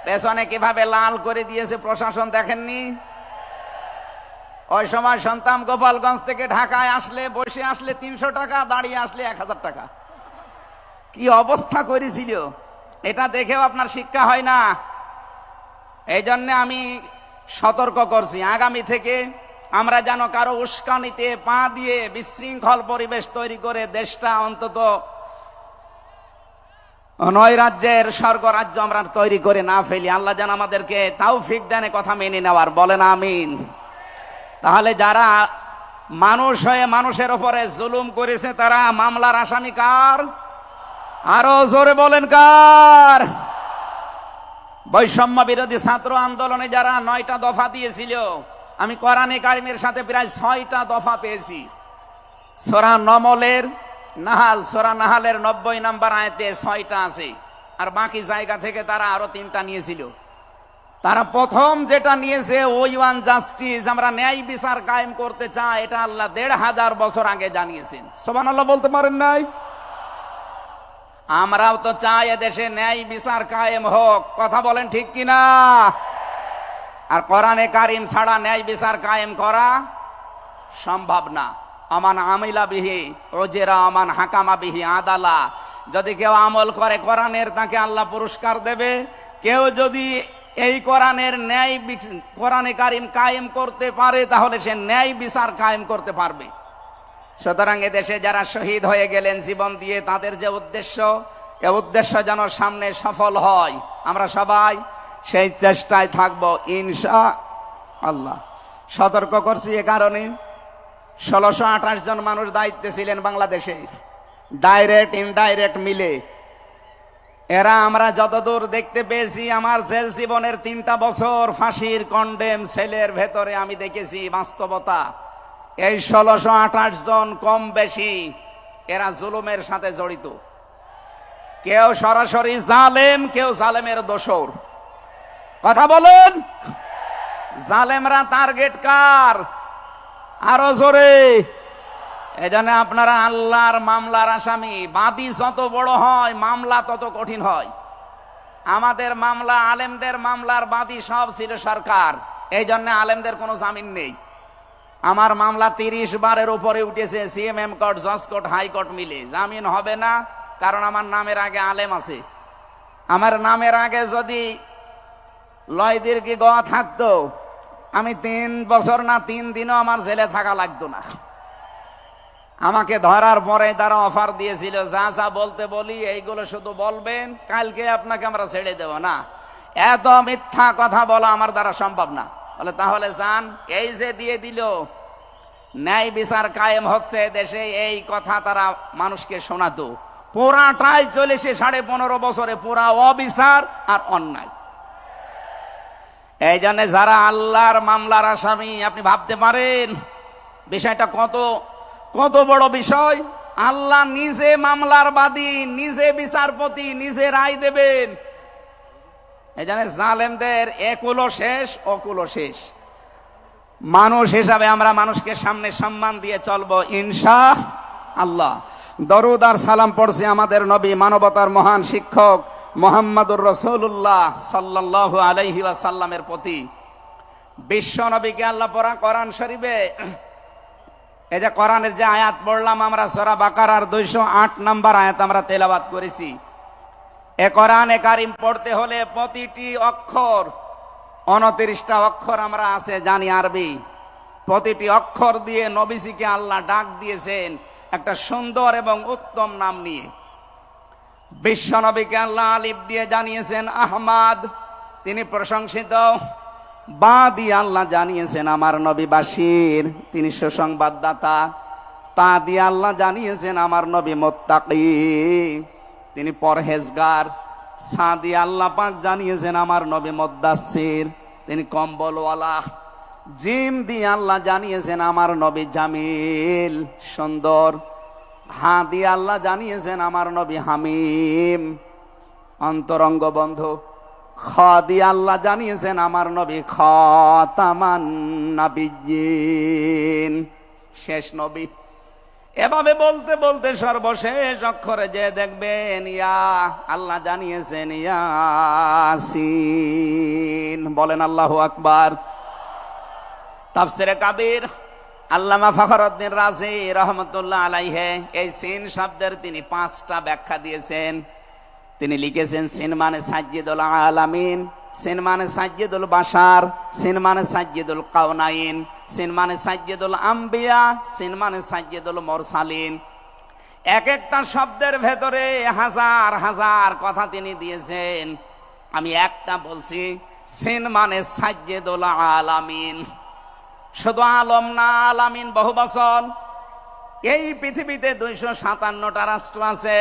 পেছনে কিভাবে লাল করে দিয়েছে প্রশাসন দেখেননি? ওই সময় সন্তান গোপালগঞ্জ থেকে ঢাকায় আসলে, বসে আসলে 300 টাকা, দাঁড়িয়ে আসলে 1000 টাকা। কি অবস্থা করেছিল, এটা দেখেও আপনার শিক্ষা হয় না। এই জন্য আমি সতর্ক করছি, আগামী থেকে আমরা যেন কারো উস্কানিতে পা দিয়ে বিশৃঙ্খল পরিবেশ তৈরি করে দেশটা অন্তত নৈরাজ্যের স্বর্গরাজ্য আমরা তৈরি করে না ফেলি। আল্লাহ যেন আমাদেরকে তৌফিক দেন কথা মেনে নেওয়ার, বলেন আমিন। তাহলে যারা মানুষ হয়ে মানুষের উপরে জুলুম করেছে তারা। মামলার আসামি কার? আরো জোরে বলেন কার? বৈষম্য বিরোধী ছাত্র আন্দোলনে যারা 9টা দফা দিয়েছিল, আমি কোরআনে কারিমের সাথে প্রায় 6টা দফা পেয়েছি। সূরা নাহালের 90 নম্বর আয়াতে 6টা আছে, আর বাকি জায়গা থেকে তারা আরো 3টা নিয়েছিল। তারা প্রথম যেটা নিয়েছে ওই ওয়ান জাস্টিস, আমরা ন্যায় বিচার কায়েম করতে চাই, এটা আল্লাহ 1500 বছর আগে জানিয়েছেন। সুবহানাল্লাহ বলতে পারেন নাই? আমরাও তো চাই এদেশে ন্যায় বিচার কায়েম হোক, কথা বলেন ঠিক কিনা? আর কোরআনে কারিম ছাড়া ন্যায় বিচার কায়েম করা সম্ভব না। আমান আমিলা বিহি ওজেরা আমান হাকামা বিহি আদালা। যদি কেউ আমল করে কোরআনের, তাকে আল্লাহ পুরস্কার দেবে। কেউ যদি এই কোরআনে কারিম কায়েম করতে পারে, তাহলে সে ন্যায় বিচার কায়েম করতে পারবে। সুতরাং এদেশে যারা শহীদ হয়ে গেলেন জীবন দিয়ে, তাদের যে উদ্দেশ্য, এ উদ্দেশ্য যেন সামনে সফল হয়, আমরা সবাই সেই চেষ্টায় থাকবো ইনশাআল্লাহ। সতর্ক করছি এ কারণে, 1628 জন মানুষ দায়িত্বে ছিলেন বাংলাদেশে, ডাইরেক্ট ইনডাইরেক্ট মিলে। এরা আমরা যতদূর দেখতে পেয়েছি, আমার জেল জীবনের 3টা বছর ফাঁসির কন্ডেম সেলের ভেতরে আমি দেখেছি বাস্তবতা। এই 1628 জন কম বেশি এরা জুলুমের সাথে জড়িত। কেউ সরাসরি জালেম, কেউ জালেমের দোসর। কথা বলেন, জালেমরা টার্গেট কার? আরো জোরে। এজন্য আপনারা আল্লাহর মামলার আসামি। বাদী যত বড় হয়, মামলা তত কঠিন হয়। আমাদের মামলা, আলেমদের মামলার বাদী সব ছিল সরকার, এই জন্য আলেমদের কোনো জামিন নেই। আমার মামলা 30 বারের উপরে উঠেছে, সিএমএম কোর্ট, জজ কোর্ট, হাইকোর্ট মিলে। জামিন হবে না, কারণ আমার নামের আগে আলেম আছে। আমার নামের আগে যদি লয়দীর্ঘি গ থাকতো, আমি 3 বছর না 3 দিনও আমার জেলে থাকা লাগতো না। আমাকে ধরার পরে তারা অফার দিয়েছিল, যা যা বলতে বলি এইগুলো শুধু বলবেন, কালকে আপনাকে আমরা ছেড়ে দেব না। এত মিথ্যা কথা বলা আমার দ্বারা সম্ভব না। বলে তাহলে যান। এই যে দিয়ে দিল, ন্যায় বিচার কায়েম হচ্ছে দেশে, এই কথা তারা মানুষকে শোনাতো। পুরাটাই চলেছে 15.5 বছরে, পুরা অবিচার আর অন্যায়। এই জন্য যারা আল্লাহর মামলার আসামি, আপনি ভাবতে পারেন বিষয়টা কত বড় বিষয়। আল্লাহ নিজে মামলার বাদী, নিজে বিচারপতি, নিজে রায় দেবেন। এই জন্য জালেমদের একুলো শেষ, অকুলো শেষ। মানুষ হিসাবে আমরা মানুষকে সামনে সম্মান দিয়ে চলবো ইনশাআল্লাহ। দরুদ আর সালাম পড়ছি আমাদের নবী, মানবতার মহান শিক্ষক মুহাম্মদুর রাসূলুল্লাহ সাল্লাল্লাহু আলাইহি ওয়াসাল্লামের প্রতি। বিশ্ব নবীকে আল্লাহ পড়া কোরআন শরীফে, এই যে কোরআনের যে আয়াত পড়লাম আমরা, সূরা বাকারার 208 নম্বর আয়াত আমরা তেলাওয়াত করেছি। এ কোরআনে কারিম পড়তে হলে প্রতিটি অক্ষর, 29টা অক্ষর আমরা আছে জানি আরবি, প্রতিটি অক্ষর দিয়ে নবীজিকে আল্লাহ ডাক দিয়েছেন একটা সুন্দর এবং উত্তম নাম নিয়ে। বিশ্ব নবীকে আল্লাহ আলিফ দিয়ে জানিয়েছেন আহমদ, তিনি প্রশংসিত। বা দিয়ে আল্লাহ জানিয়েছেন আমার নবী বাশির, তিনি সুসংবাদদাতা। তা দিয়ে আল্লাহ জানিয়েছেন আমার নবী মুত্তাকি, তিনি পরহেজগার। সা দিয়ে আল্লাহ পাক জানিয়েছেন আমার নবী মুদ্দাসসির, তিনি কম্বলওয়ালা। জিম দিয়ে আল্লাহ জানিয়েছেন আমার নবী জামিল, সুন্দর। হা দিয়ে আল্লাহ জানিয়েছেন আমার নবী হামিম, অন্তরঙ্গ বন্ধু। খ দিয়ে আল্লাহ জানিয়েছেন আমার নবী খাতামান নাবিয়্যিন, শেষ নবী। এভাবে বলতে বলতে সর্বশেষ অক্ষরে যে দেখবেন ইয়া, আল্লাহ জানিয়েছেন ইয়াসিন। বলেন আল্লাহু আকবার। তাফসিরে কাবীর আল্লামা ফখরুদ্দিন রাজি রহমতুল্লাহ আলাইহি এই সিন শব্দের তিনি 5টা ব্যাখ্যা দিয়েছেন। তিনি লিখেছেন সিন মানে সাজ্জিদুল আলামিন, সিন মানে সাজ্জিদুল বাশার, সিন মানে সাজ্জিদুল কাউনাইন, সিন মানে সাজ্জিদুল আম্বিয়া, সিন মানে সাজ্জিদুল মুরসালিন। এক একটা শব্দের ভেতরে হাজার হাজার কথা তিনি দিয়েছেন। আমি একটা বলছি, সিন মানে সাজ্জিদুল আলামিন। শুধু আলম না, আলামিন বহু বচন। এই পৃথিবীতে 257টা রাষ্ট্র আছে।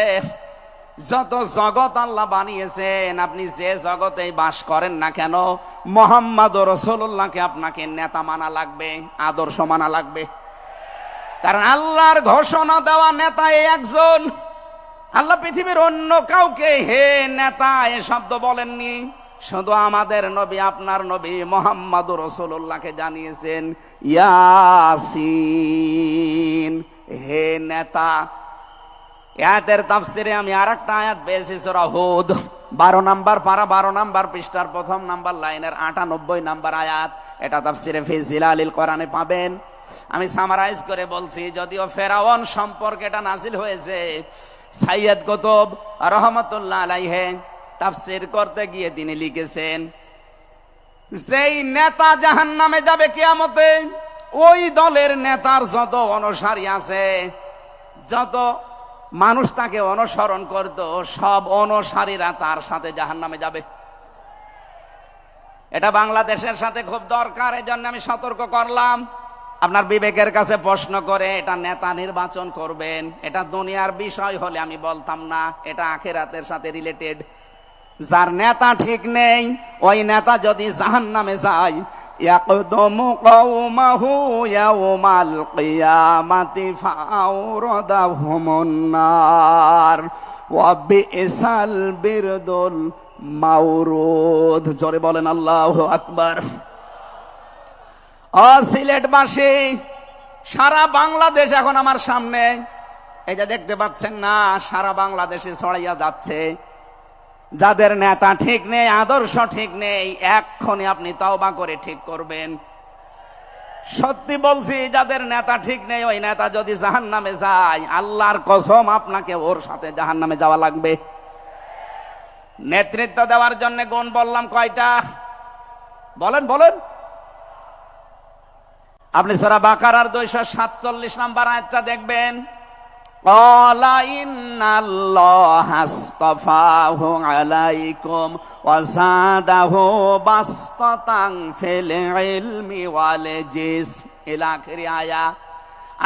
যত জগৎ আল্লাহ বানিয়েছেন, আপনি যে জগতেই বাস করেন না কেন, মুহাম্মদ রাসূলুল্লাহকে আপনাকে নেতা মানা লাগবে, আদর্শ মানা লাগবে। কারণ আল্লাহর ঘোষণা দেওয়া নেতা এই একজন। আল্লাহ পৃথিবীর অন্য কাউকে হে নেতা এ শব্দ বলেননি। শুধু আমাদের নবী, আপনার নবী মুহাম্মদ রাসূলুল্লাহকে জানিয়েছেন ইয়াসিন, হে নেতা। আয়াতের তাফসিরে আমি আরেকটা আয়াত পেয়েছি, সূরা হুদ 12 নম্বর পারা 12 নম্বর পৃষ্ঠার 1 নম্বর লাইনের 98 নম্বর আয়াত। এটা তাফসিরে ফি জিলালিল কোরআনে পাবেন। আমি সামারাইজ করে বলছি, যদিও ফেরাউন সম্পর্কে এটা নাজিল হয়েছে। সাইয়্যিদ কুতুব রাহমাতুল্লাহ আলাইহি তাফসীর করতে গিয়ে তিনি লিখেছেন, যেই নেতা জাহান্নামে যাবে কিয়ামতে, ওই দলের নেতার যত অনুসারী আছে, যত মানুষ তাকে অনুসরণ করত, সব অনুসারীরা তার সাথে জাহান্নামে যাবে। এটা বাংলাদেশের সাথে খুব দরকার, এজন্য আমি সতর্ক করলাম। আপনার বিবেকের কাছে প্রশ্ন করে এটা নেতা নির্বাচন করবেন, এটা দুনিয়ার বিষয় হলে আমি বলতাম না, এটা আখিরাতের সাথে রিলেটেড। যার নেতা ঠিক নেই, ওই নেতা যদি জাহান্নামে যায়, ইয়াকদুমু কওমাহু ইয়াওমাল কিয়ামাতি ফাআওরাদাহুমুন নার ওয়া বিসাল বিরদুল মাওরুদ। জোরে বলেন আল্লাহু আকবার। সিলেটবাসী, সারা বাংলাদেশ এখন আমার সামনে, এই যে দেখতে পাচ্ছেন না, সারা বাংলাদেশে ছড়াইয়া যাচ্ছে। যাদের নেতা ঠিক নেই, আদর্শ ঠিক নেই, এক্ষুনি আপনি তওবা করে ঠিক করবেন। সত্যি বলছি, যাদের নেতা ঠিক নেই, ওই নেতা যদি জাহান্নামে যায়, আল্লাহর কসম আপনাকে ওর সাথে জাহান্নামে যাওয়া লাগবে। নেতৃত্ব দেওয়ার জন্য গুণ বললাম কয়টা? বলেন বলেন। আপনি সূরা বাকারার 247 নম্বর আয়াতটা দেখবেন। ক্বালা ইন্নাল্লাহা আসতাফাহু আলাইকুম ওয়া যাদাহু বাসতাতান ফিল ইলমি ওয়াল জিসম ইলা আখিরি আয়া।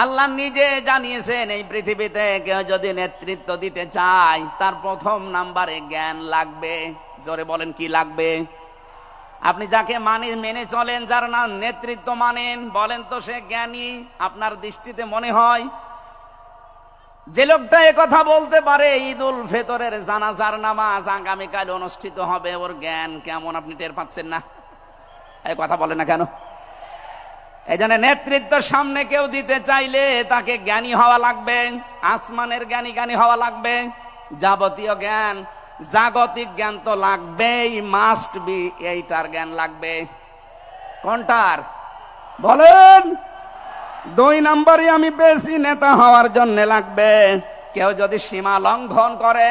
আল্লাহ নিজে জানিয়েছেন, এই পৃথিবীতে কেউ যদি নেতৃত্ব দিতে চায়, তার প্রথম নাম্বারে জ্ঞান লাগবে। জোরে বলেন, কি লাগবে? আপনি যাকে মেনে চলেন, যার না নেতৃত্ব মানেন, বলেন তো সে জ্ঞানী আপনার দৃষ্টিতে মনে হয়? যে লোকটা কথা বলতে পারে ঈদুল ফিতরের জানাজার নামাজ আগামীকাল অনুষ্ঠিত হবে, ওর জ্ঞান কেমন আপনি টের পাচ্ছেন না? এই কথা বলে না কেন? এই জন্য নেতৃত্বের সামনে কেউ দিতে চাইলে তাকে জ্ঞানী হওয়া লাগবে, আসমানের জ্ঞানী হওয়া লাগবে। যাবতীয় জ্ঞান, জাগতিক জ্ঞান তো লাগবেই, মাস্ট বি। এইটার জ্ঞান লাগবে। কোনটার বলেন? 2 নম্বরই আমি বেশি নেতা হওয়ার জন্য লাগবে। কেউ যদি সীমা লঙ্ঘন করে,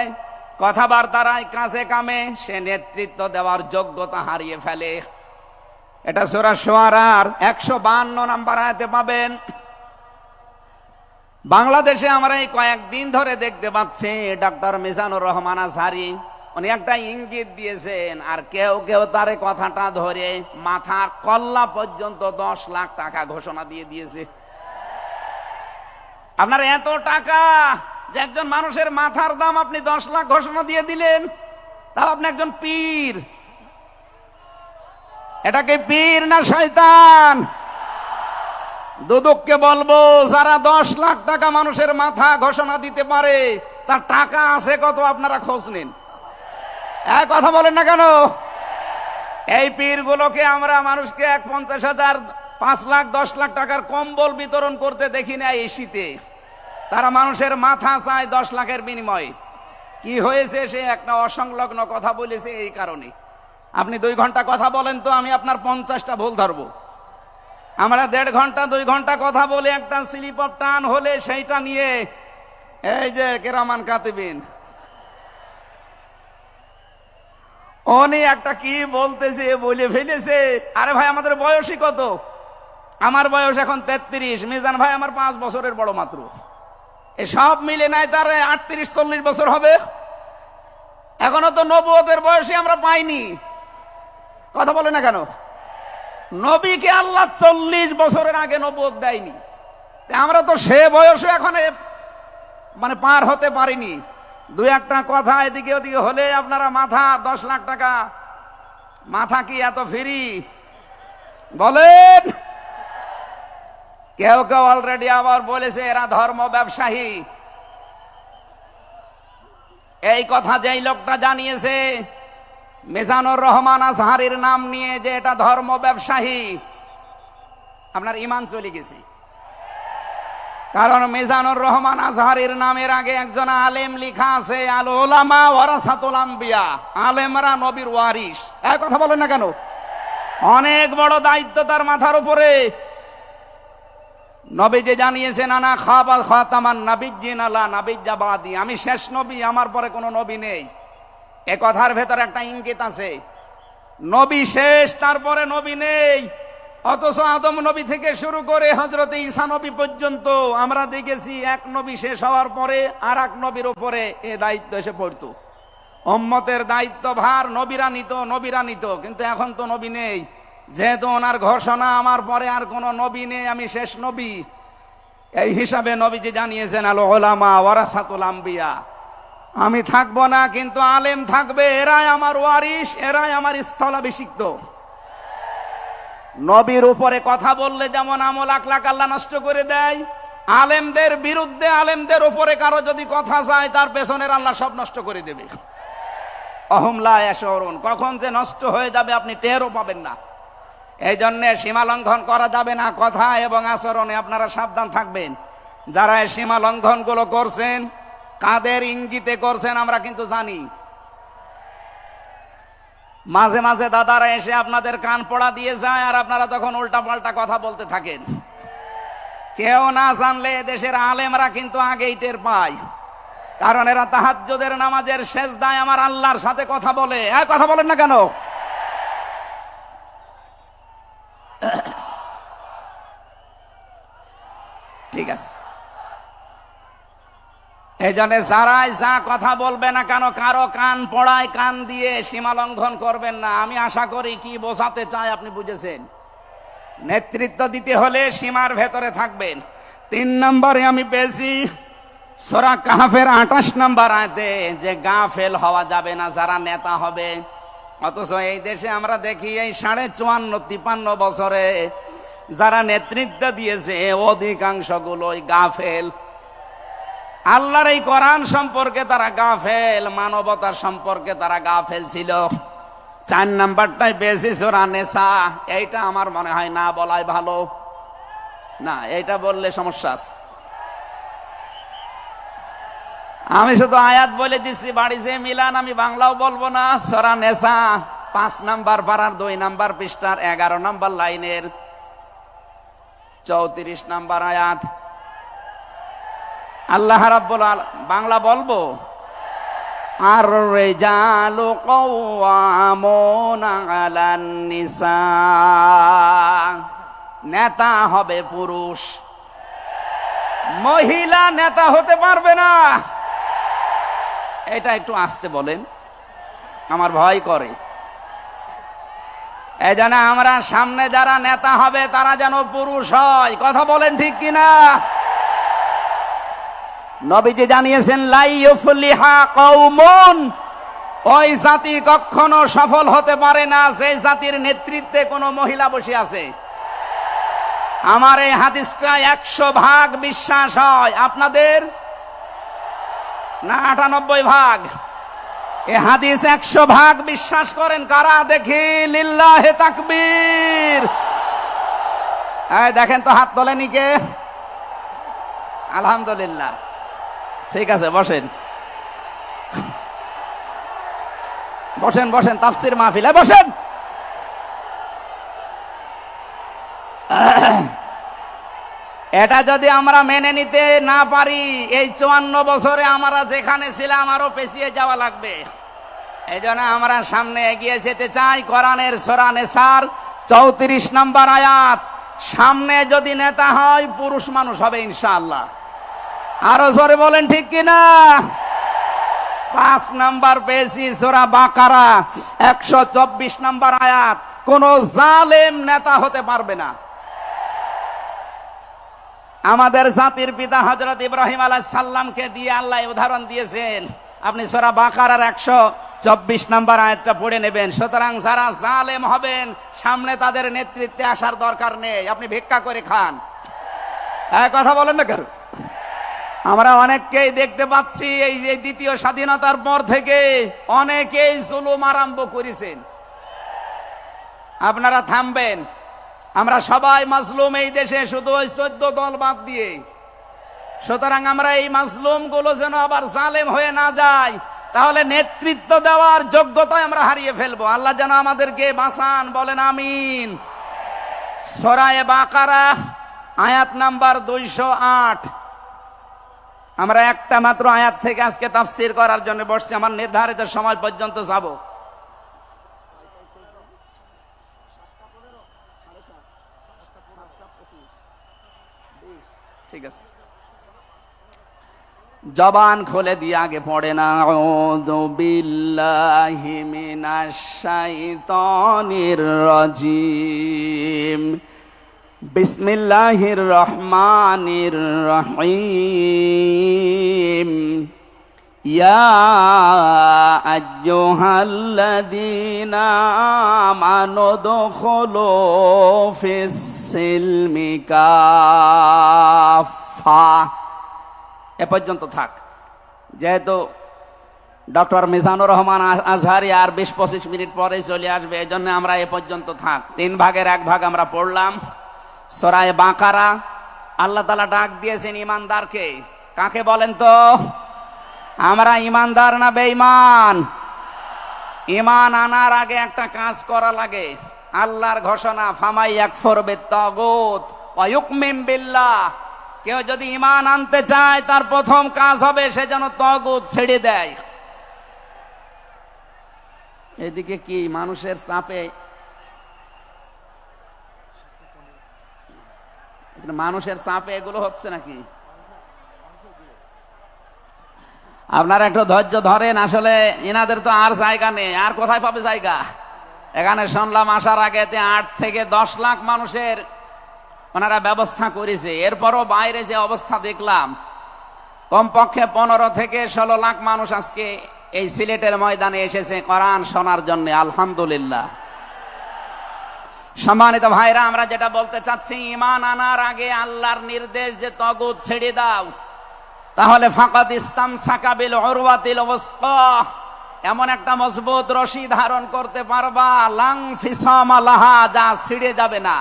কথাবার্তার কাছে কামে, সে নেতৃত্ব দেওয়ার যোগ্যতা হারিয়ে ফেলে। এটা সূরা শুআরার 152 নম্বর আয়াতে পাবেন। বাংলাদেশে আমরা এই কয়েকদিন ধরে দেখতে পাচ্ছি, ডক্টর মিজানুর রহমান আজহারী উনি একটা ইঙ্গিত দিয়েছেন, আর কেউ কেউ তার কথাটা ধরে মাথার কল্লা পর্যন্ত 10 লাখ টাকা ঘোষণা দিয়ে দিয়েছে। আপনার এত টাকা যে একজন মানুষের মাথার দাম আপনি 10 লাখ ঘোষণা দিয়ে দিলেন, তাও আপনি একজন পীর। এটাকে পীর না শয়তান? দুদককে বলবো, যারা 10 লাখ টাকা মানুষের মাথা ঘোষণা দিতে পারে, তার টাকা আছে কত আপনারা খোঁজ নিন। এক কথা বলেন না কেন? এই পীরগুলোকে আমরা মানুষকে 50,000, 5 লাখ, 10 লাখ টাকার কম্বল বিতরণ করতে দেখি না এই শীতে। তারা মানুষের মাথা চায় 10 লাখের বিনিময়ে। কি হয়েছে? সে একটা অসংলগ্ন কথা বলেছে, এই কারণে। আপনি 2 ঘন্টা কথা বলেন তো, আমি আপনার 50টা ভুল ধরবো। আমরা 1.5 ঘন্টা 2 ঘন্টা কথা বলে একটা স্লিপ অফ টান হলে সেইটা নিয়ে এই যে কেরামান কাতিবিন উনি একটা কি বলতেছে বলে ফেলেছে। আরে ভাই, আমাদের বয়সই কত? আমার বয়স এখন 33, মিজান ভাই আমার 5 বছরের বড় মাত্র। সব মিলে নাই তার 38-40 বছর হবে। এখনো তো নবুয়তের বয়সে আমরা পাইনি। কথা বলে না কেন? নবীকে আল্লাহ 40 বছরের আগে নবুয়ত দেয়নি, আমরা তো সে বয়সে এখন মানে পার হতে পারিনি। দুই একটা কথা এদিকে ওদিকে হলে আপনারা মাথা 10 লাখ টাকা, মাথা কি এত ফ্রি বলেন? কেউ কেউ অলরেডি আবার বলেছে এরা ধর্ম ব্যবসায়ী। এই কথা যেই লোকটা জানিয়েছে মিজানুর রহমান আজহারীর নাম নিয়ে যে এটা ধর্ম ব্যবসায়ী, আপনার ঈমান চলে গেছে। কারণ মিজানুর রহমান আজহারীর নামের আগে একজন আলেম লেখা আছে, আল উলামা ওয়ারাসাতুল আম্বিয়া, আলেমরা নবীর ওয়ারিস। এই কথা বলেন না কেন? অনেক বড় দায়িত্ব তার মাথার উপরে। নবী যে জানিয়েছেন আনা খাবাল খাতামান নাবিয়্যিন আলা নাবিয়্যা বাদি, আমি শেষ নবী, আমার পরে কোনো নবী নেই। এ কথার ভেতর একটা ইঙ্গিত আছে, নবী শেষ, তারপরে নবী নেই। অথচ আদম নবী থেকে শুরু করে হযরত ঈসা নবী পর্যন্ত আমরা দেখেছি এক নবী শেষ হওয়ার পরে আর এক নবীর উপরে এ দায়িত্ব এসে পড়তো। উম্মতের দায়িত্ব ভার নবীরা নিত, কিন্তু এখন তো নবী নেই। যেহেতু ওনার ঘোষণা আমার পরে আর কোনো নবী নেই, আমি শেষ নবী, এই হিসাবে নবীজি জানিয়েছেন আল উলামা ওয়ারাসাতুল আম্বিয়া, আমি থাকবো না কিন্তু আলেম থাকবে, এরাই আমার ওয়ারিস, এরাই আমার স্থলাভিষিক্ত। নবীর উপরে কথা বললে যেমন আমল আখলাক আল্লাহ নষ্ট করে দেয়, আলেমদের বিরুদ্ধে, আলেমদের উপরে কারো যদি কথা যায় তার পেছনের আল্লাহ সব নষ্ট করে দেবে। অহুম লা ইয়াশউরুন, কখন যে নষ্ট হয়ে যাবে আপনি টেরও পাবেন না। এই জন্য সীমা লঙ্ঘন করা যাবে না, কথা এবং আচরণে আপনারা সাবধান থাকবেন। যারা এই সীমা লঙ্ঘন গুলো করছেন, কাদের ইঙ্গিতে করছেন আমরা কিন্তু জানি। মাঝে মাঝে দাদারা এসে আপনাদের কান পড়া দিয়ে যায়, আর আপনারা তখন উল্টা পাল্টা কথা বলতে থাকেন। কেউ না জানলে দেশের আলেমরা কিন্তু আগেই টের পায়, কারণ এরা তাহাজ্জুদের নামাজের সেজদায় আমার আল্লাহর সাথে কথা বলে। কথা বলেন না কেন? ঠিক আছে, এই জন্য যারাই যা কথা বলবে না কেন, কারো কান পড়ায় কান দিয়ে সীমা লঙ্ঘন করবেন না। আমি আশা করি কি বোঝাতে চাই আপনি বুঝেছেন। নেতৃত্ব দিতে হলে সীমার ভেতরে থাকবেন। 3 নম্বরে আমি পেয়েছি সূরা কাহফের 28 নম্বর আয়াতে যে গাফেল হওয়া যাবে না যারা নেতা হবে। অথচ এই দেশে আমরা দেখি এই 54-53 বছরে যারা নেতৃত্ব দিয়েছে অধিকাংশ গুলোই গাফেল। আল্লাহর এই কোরআন সম্পর্কে তারা গাফেল, মানবতার সম্পর্কে তারা গাফেল ছিল। 4 নাম্বারটাই পেয়েছি সূরা নিসা, এইটা আমার মনে হয় না বলাই ভালো, না এইটা বললে সমস্যা আছে। আমি শুধু আয়াত বলে দিচ্ছি, বাড়ি যে মিলান আমি বাংলাও বলবো না। সূরা নিসা 5 নাম্বার পারার 2 নাম্বার পৃষ্ঠার 11 নাম্বার লাইনের 34 নাম্বার আয়াত। আল্লাহ রাব্বুল আলামিন, বাংলা বলবো, আর রিজালু কাওয়ামুনা আলান নিসা, নেতা হবে পুরুষ, মহিলা নেতা হতে পারবে না। এটা একটু আস্তে বলেন, আমার ভয় করে। এই জন্য আমরা সামনে যারা নেতা হবে তারা যেন পুরুষ হয়। কথা বলেন ঠিক কিনা? নবীজি জানিয়েছেন লা ইউফলিহা কওমুন, ওই জাতি কখনো সফল হতে পারে না যে জাতির নেতৃত্বে কোনো মহিলা বসে আছে। আমার এই হাদিসটা 100% বিশ্বাস হয়, আপনাদের না 98 ভাগ? এই হাদিস 100% বিশ্বাস করেন কারা? দেখি লিল্লাহে তাকবীর। এই দেখেন তো, হাত তোলেনি কে? আলহামদুলিল্লাহ। ঠিক আছে, বসেন বসেন বসেন, তাফসীর মাহফিলে বসেন। এটা যদি আমরা মেনে নিতে না পারি, এই 54 বছরে আমরা যেখানে ছিলাম আরো পেছিয়ে যাওয়া লাগবে। এই জন্য আমরা সামনে এগিয়ে যেতে চাই। কোরআনের সূরা নিসার 34 নম্বর আয়াত, সামনে যদি নেতা হয় পুরুষ মানুষ হবে ইনশাআল্লাহ। আরো জোরে বলেন ঠিক কিনা? 5 নাম্বার পেয়েছি সূরা বাকারা 124 নম্বর আয়াত, কোন জালেম নেতা হতে পারবে না। আমাদের জাতির পিতা হযরত ইব্রাহিম আলাইহিস সালামকে দিয়ে আল্লাহ উদাহরণ দিয়েছেন। আপনি সূরা বাকারার 124 নম্বর আয়াতটা পড়ে নেবেন। সুতরাং যারা জালেম হবেন সামনে তাদের নেতৃত্বে আসার দরকার নেই, আপনি ভিক্ষা করে খান। কথা বলেন না কেন? আমরা অনেককেই দেখতে পাচ্ছি এই যে দ্বিতীয় স্বাধীনতার পর থেকে অনেকেই জুলুম আরম্ভ করেছেন। আপনারা থামবেন? আমরা সবাই মাজলুম এই দেশে, শুধু ওই 14 দল বাদ দিয়ে। সুতরাং আমরা এই মাজলুম গুলো যেন আবার জালেম হয়ে না যায়, তাহলে নেতৃত্ব দেওয়ার যোগ্যতা আমরা হারিয়ে ফেলবো। আল্লাহ যেন আমাদেরকে বাঁচান, বলেন আমিন। সূরা বাকারা আয়াত নাম্বার 208। আমরা একটা মাত্র আয়াত থেকে আজকে তাফসীর করার জন্য বসছি, আমার নির্ধারিত সময় পর্যন্ত যাব। ঠিক আছে, জবান খুলে দিয়ে আগে পড়ে না। আউযু বিল্লাহি মিনাশ শাইতানির রাজিম। বিসমিল্লাহির রহমানির রহিম। ইয়া আইয়ুহাল্লাযীনা আমানু দুখুলু ফিস সিলমি কাফা। এ পর্যন্ত থাক। যেহেতু ডক্টর মিজানুর রহমান আজহারি আর 20-25 মিনিট পরে চলে আসবে, এই জন্য আমরা এ পর্যন্ত থাক। 3 ভাগের 1 ভাগ আমরা পড়লাম। সূরা বাকারা আল্লাহ তাআলা ডাক দিয়েছেন ইমানদারকে। কাকে বলেন তো? আমরা ইমানদার না বেঈমান? ঈমান আনার আগে একটা কাজ করা লাগে। আল্লাহর ঘোষণা, ফামাই ইয়াকফুর বিত-তাগুত ওয়া ইউমিন বিল্লাহ। কেউ যদি ঈমান আনতে চায় তার প্রথম কাজ হবে সে যেন তাগুত ছেড়ে দেয়। এদিকে কি মানুষের চাপে, মানুষের চাপে এগুলো হচ্ছে নাকি? আপনারা একটু ধৈর্য ধরেন। আসলে এনাদের তো আর জায়গা নেই, আর কোথায় পাবে জায়গা? এখানে শুনলাম আসার আগে 8 থেকে 10 লাখ মানুষের ওনারা ব্যবস্থা করেছে। এরপরও বাইরে যে অবস্থা দেখলাম, কমপক্ষে 15 থেকে 16 লাখ মানুষ আজকে এই সিলেটের ময়দানে এসেছে কোরআন শোনার জন্য। আলহামদুলিল্লাহ। সম্মানিত ভাইরা, আমরা যেটা বলতে চাচ্ছি, ঈমান আনার আগে আল্লাহর নির্দেশ যে তাগুত ছেড়ে দাও, তাহলে ফাকাদ ইসতামসাকা বিল উরওয়াতিল ওয়াসকা, এমন একটা মজবুত রশি ধারণ করতে পারবা, লাং ফিসামা লাহা, যা ছিঁড়ে যাবে না।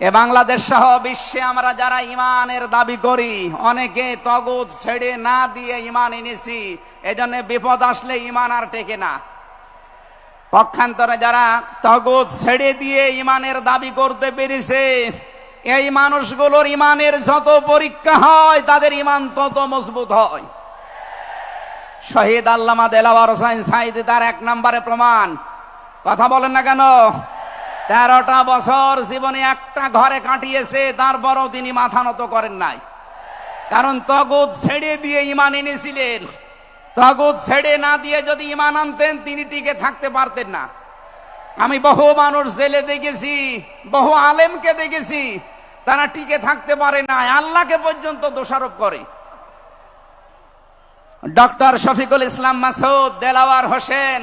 এ বাংলাদেশ সহ বিশ্বে আমরা যারা ঈমানের দাবি করি, অনেকে তাগুত ছেড়ে না দিয়ে ঈমান এনেছি। এজন্য বিপদ আসলে ঈমান আর টেকে না। পক্ষান্তরে যারা তাগুত ছেড়ে দিয়ে ঈমানের দাবি করতে পেরেছে, এই মানুষগুলোর ঈমানের যত পরীক্ষা হয় তাদের ঈমান তত মজবুত হয়। শহীদ আল্লামা দেলাওয়ার হোসেন সাঈদী তার 1 নম্বরে প্রমাণ। কথা বলেন না কেন? 13টা বছর জীবনে একটা ঘরে কাটিয়েছে, তারপরও তিনি মাথা নত করেন নাই। কারণ তাগুত ছেড়ে দিয়ে ঈমান এনেছিলেন। তাগুত ছেড়ে না দিয়ে যদি ঈমান আনতেন তিনি টিকে থাকতে পারতেন না। আমি বহু মানুষ জেলে দেখেছি, বহু আলেমকে দেখেছি, তারা টিকে থাকতে পারে না, আল্লাহকে পর্যন্ত দোষারোপ করে। ডক্টর শফিকুল ইসলাম মাসুদ, দেলাওয়ার হোসেন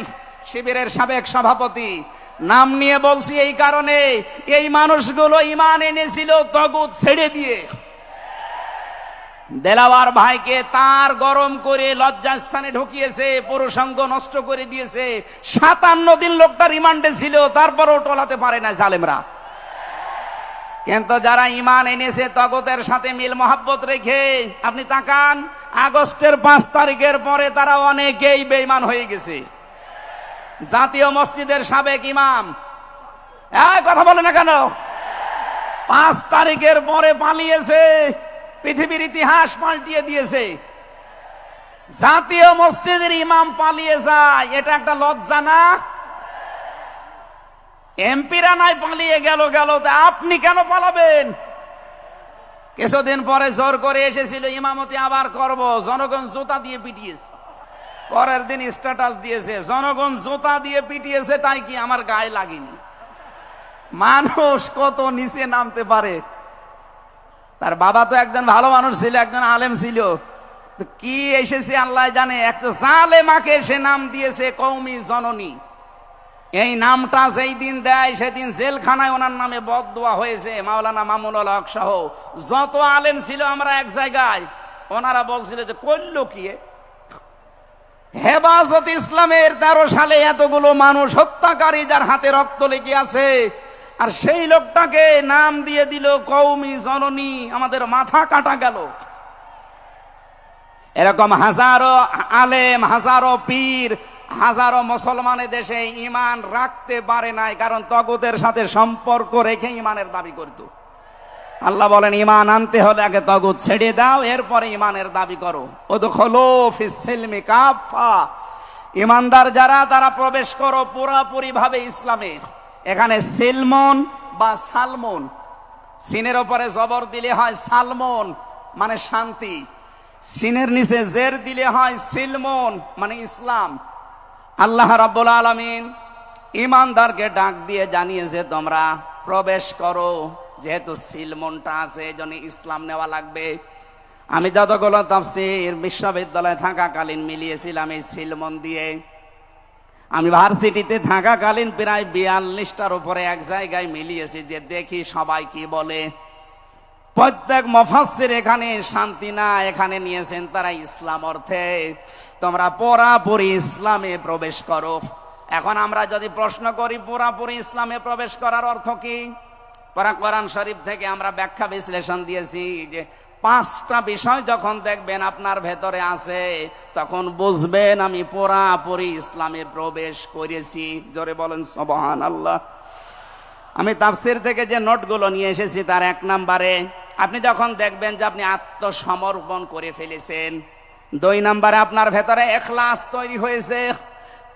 শিবিরের সাবেক সভাপতি, নাম নিয়ে বলছি এই কারণে, এই মানুষগুলো ঈমান এনেছিল তাগুত ছেড়ে দিয়ে। দেলাওয়ার ভাইকে তার গরম করে লজ্জাস্থানে ঢুকিয়েছে, পুরুষাঙ্গ নষ্ট করে দিয়েছে। 57 দিন লোকটা রিমান্ডে ছিল, তারপরও টলাতে পারে না জালেমরা। কিন্তু যারা ঈমান এনেছে তাগুতের সাথে মিল মহাব্বত রেখে, আপনি তাকান, আগস্টের 5 তারিখের পরে তারা অনেকেই বেঈমান হয়ে গেছে। জাতীয় মসজিদের সাবেক ইমাম, কথা বলে না কেন? 5 তারিখের পরে পালিয়েছে, পৃথিবীর ইতিহাস পাল্টিয়ে দিয়েছে। জাতীয় মসজিদের ইমাম পালিয়ে যায়, এটা একটা লজ্জা না? এমপিরা নাই পালিয়ে গেল, আপনি কেন পালাবেন? কিছুদিন পরে জোর করে এসেছিল ইমামতি আবার করব, জনগণ জুতা দিয়ে পিটিয়েছে। পরের দিন স্ট্যাটাস দিয়েছে, জনগণ জুতা দিয়ে পিটিয়েছে, তাই কি আমার গায়ে লাগেনি। মানুষ কত নিচে নামতে পারে। তার বাবা তো একজন ভালো মানুষ ছিল, একজন আলেম ছিল, তো কি এসেছে আল্লাহ জানে, একটা জালেমাকে সে নাম দিয়েছে কওমি জননী। এই নামটা যেই দিন দেয় সেদিন জেলখানায় ওনার নামে বদদোয়া হয়েছে। মাওলানা মামুনুল হক সহ যত আলেম ছিল আমরা এক জায়গায়, ওনারা বলছিল যে করলো কি হেফাজত ইসলামের 13 সালে এতগুলো মানুষ হত্যাকারী যার হাতে রক্ত লেগে আছে, আর সেই লোকটাকে নাম দিয়ে দিল কওমি জননী। আমাদের মাথা কাটা গেল। এরকম হাজারো আলেম, হাজারো পীর, হাজারো মুসলমানের দেশে ঈমান রাখতে পারে নাই, কারণ তগুতের সাথে সম্পর্ক রেখে ঈমানের দাবি করত। আল্লাহ বলেন ঈমান আনতে হলে আগে তগুত ছেড়ে দাও, এরপরে ঈমানের দাবি করো। উদখুলু ফিস সিলমি কাফা, ঈমানদার যারা তারা প্রবেশ করো পুরোপুরি ভাবে ইসলামে। এখানে সিলমন বা সালমন, সিনের উপরে জবর দিলে হয় সালমন মানে শান্তি, সিনের নিচে জের দিলে হয় সিলমন মানে ইসলাম। আল্লাহ রাব্বুল আলামিন ঈমানদারকে ডাক দিয়ে জানিয়েছে তোমরা প্রবেশ করো, যেহেতু সিলমনটা আছে এজন্য ইসলাম নেওয়া লাগবে। আমি যতগুলো তাফসীর বিশ্ববিদ্যালয়ে থাকাকালীন মিলিয়েছিলাম এই সিলমন দিয়ে। আমি ভার্সিটিতে থাকাকালীন প্রায় 42টার উপরে এক জায়গায় মিলিয়েছি, যে দেখি সবাই কি বলে। প্রত্যেক মুফাসসির এখানে শান্তি না, এখানে নিয়েছেন তারা ইসলাম অর্থে তোমরা পুরাপুরি ইসলামে প্রবেশ করো। এখন আমরা যদি প্রশ্ন করি পুরাপুরি ইসলামে প্রবেশ করার অর্থ কি, কোরআন শরীফ থেকে আমরা ব্যাখ্যা বিশ্লেষণ দিয়েছি যে 5টা বিষয় যখন দেখবেন আপনার ভেতরে আছে, তখন বুঝবেন আমি পুরাপুরি ইসলামে প্রবেশ করেছি। জোরে বলেন সুবহানাল্লাহ। আমি তাফসীর থেকে যে নোটগুলো নিয়ে এসেছি তার 1 নম্বরে আপনি যখন দেখবেন যে আপনি আত্মসমর্পণ করে ফেলেছেন, 2 নম্বরে আপনার ভেতরে ইখলাস তৈরি হয়েছে,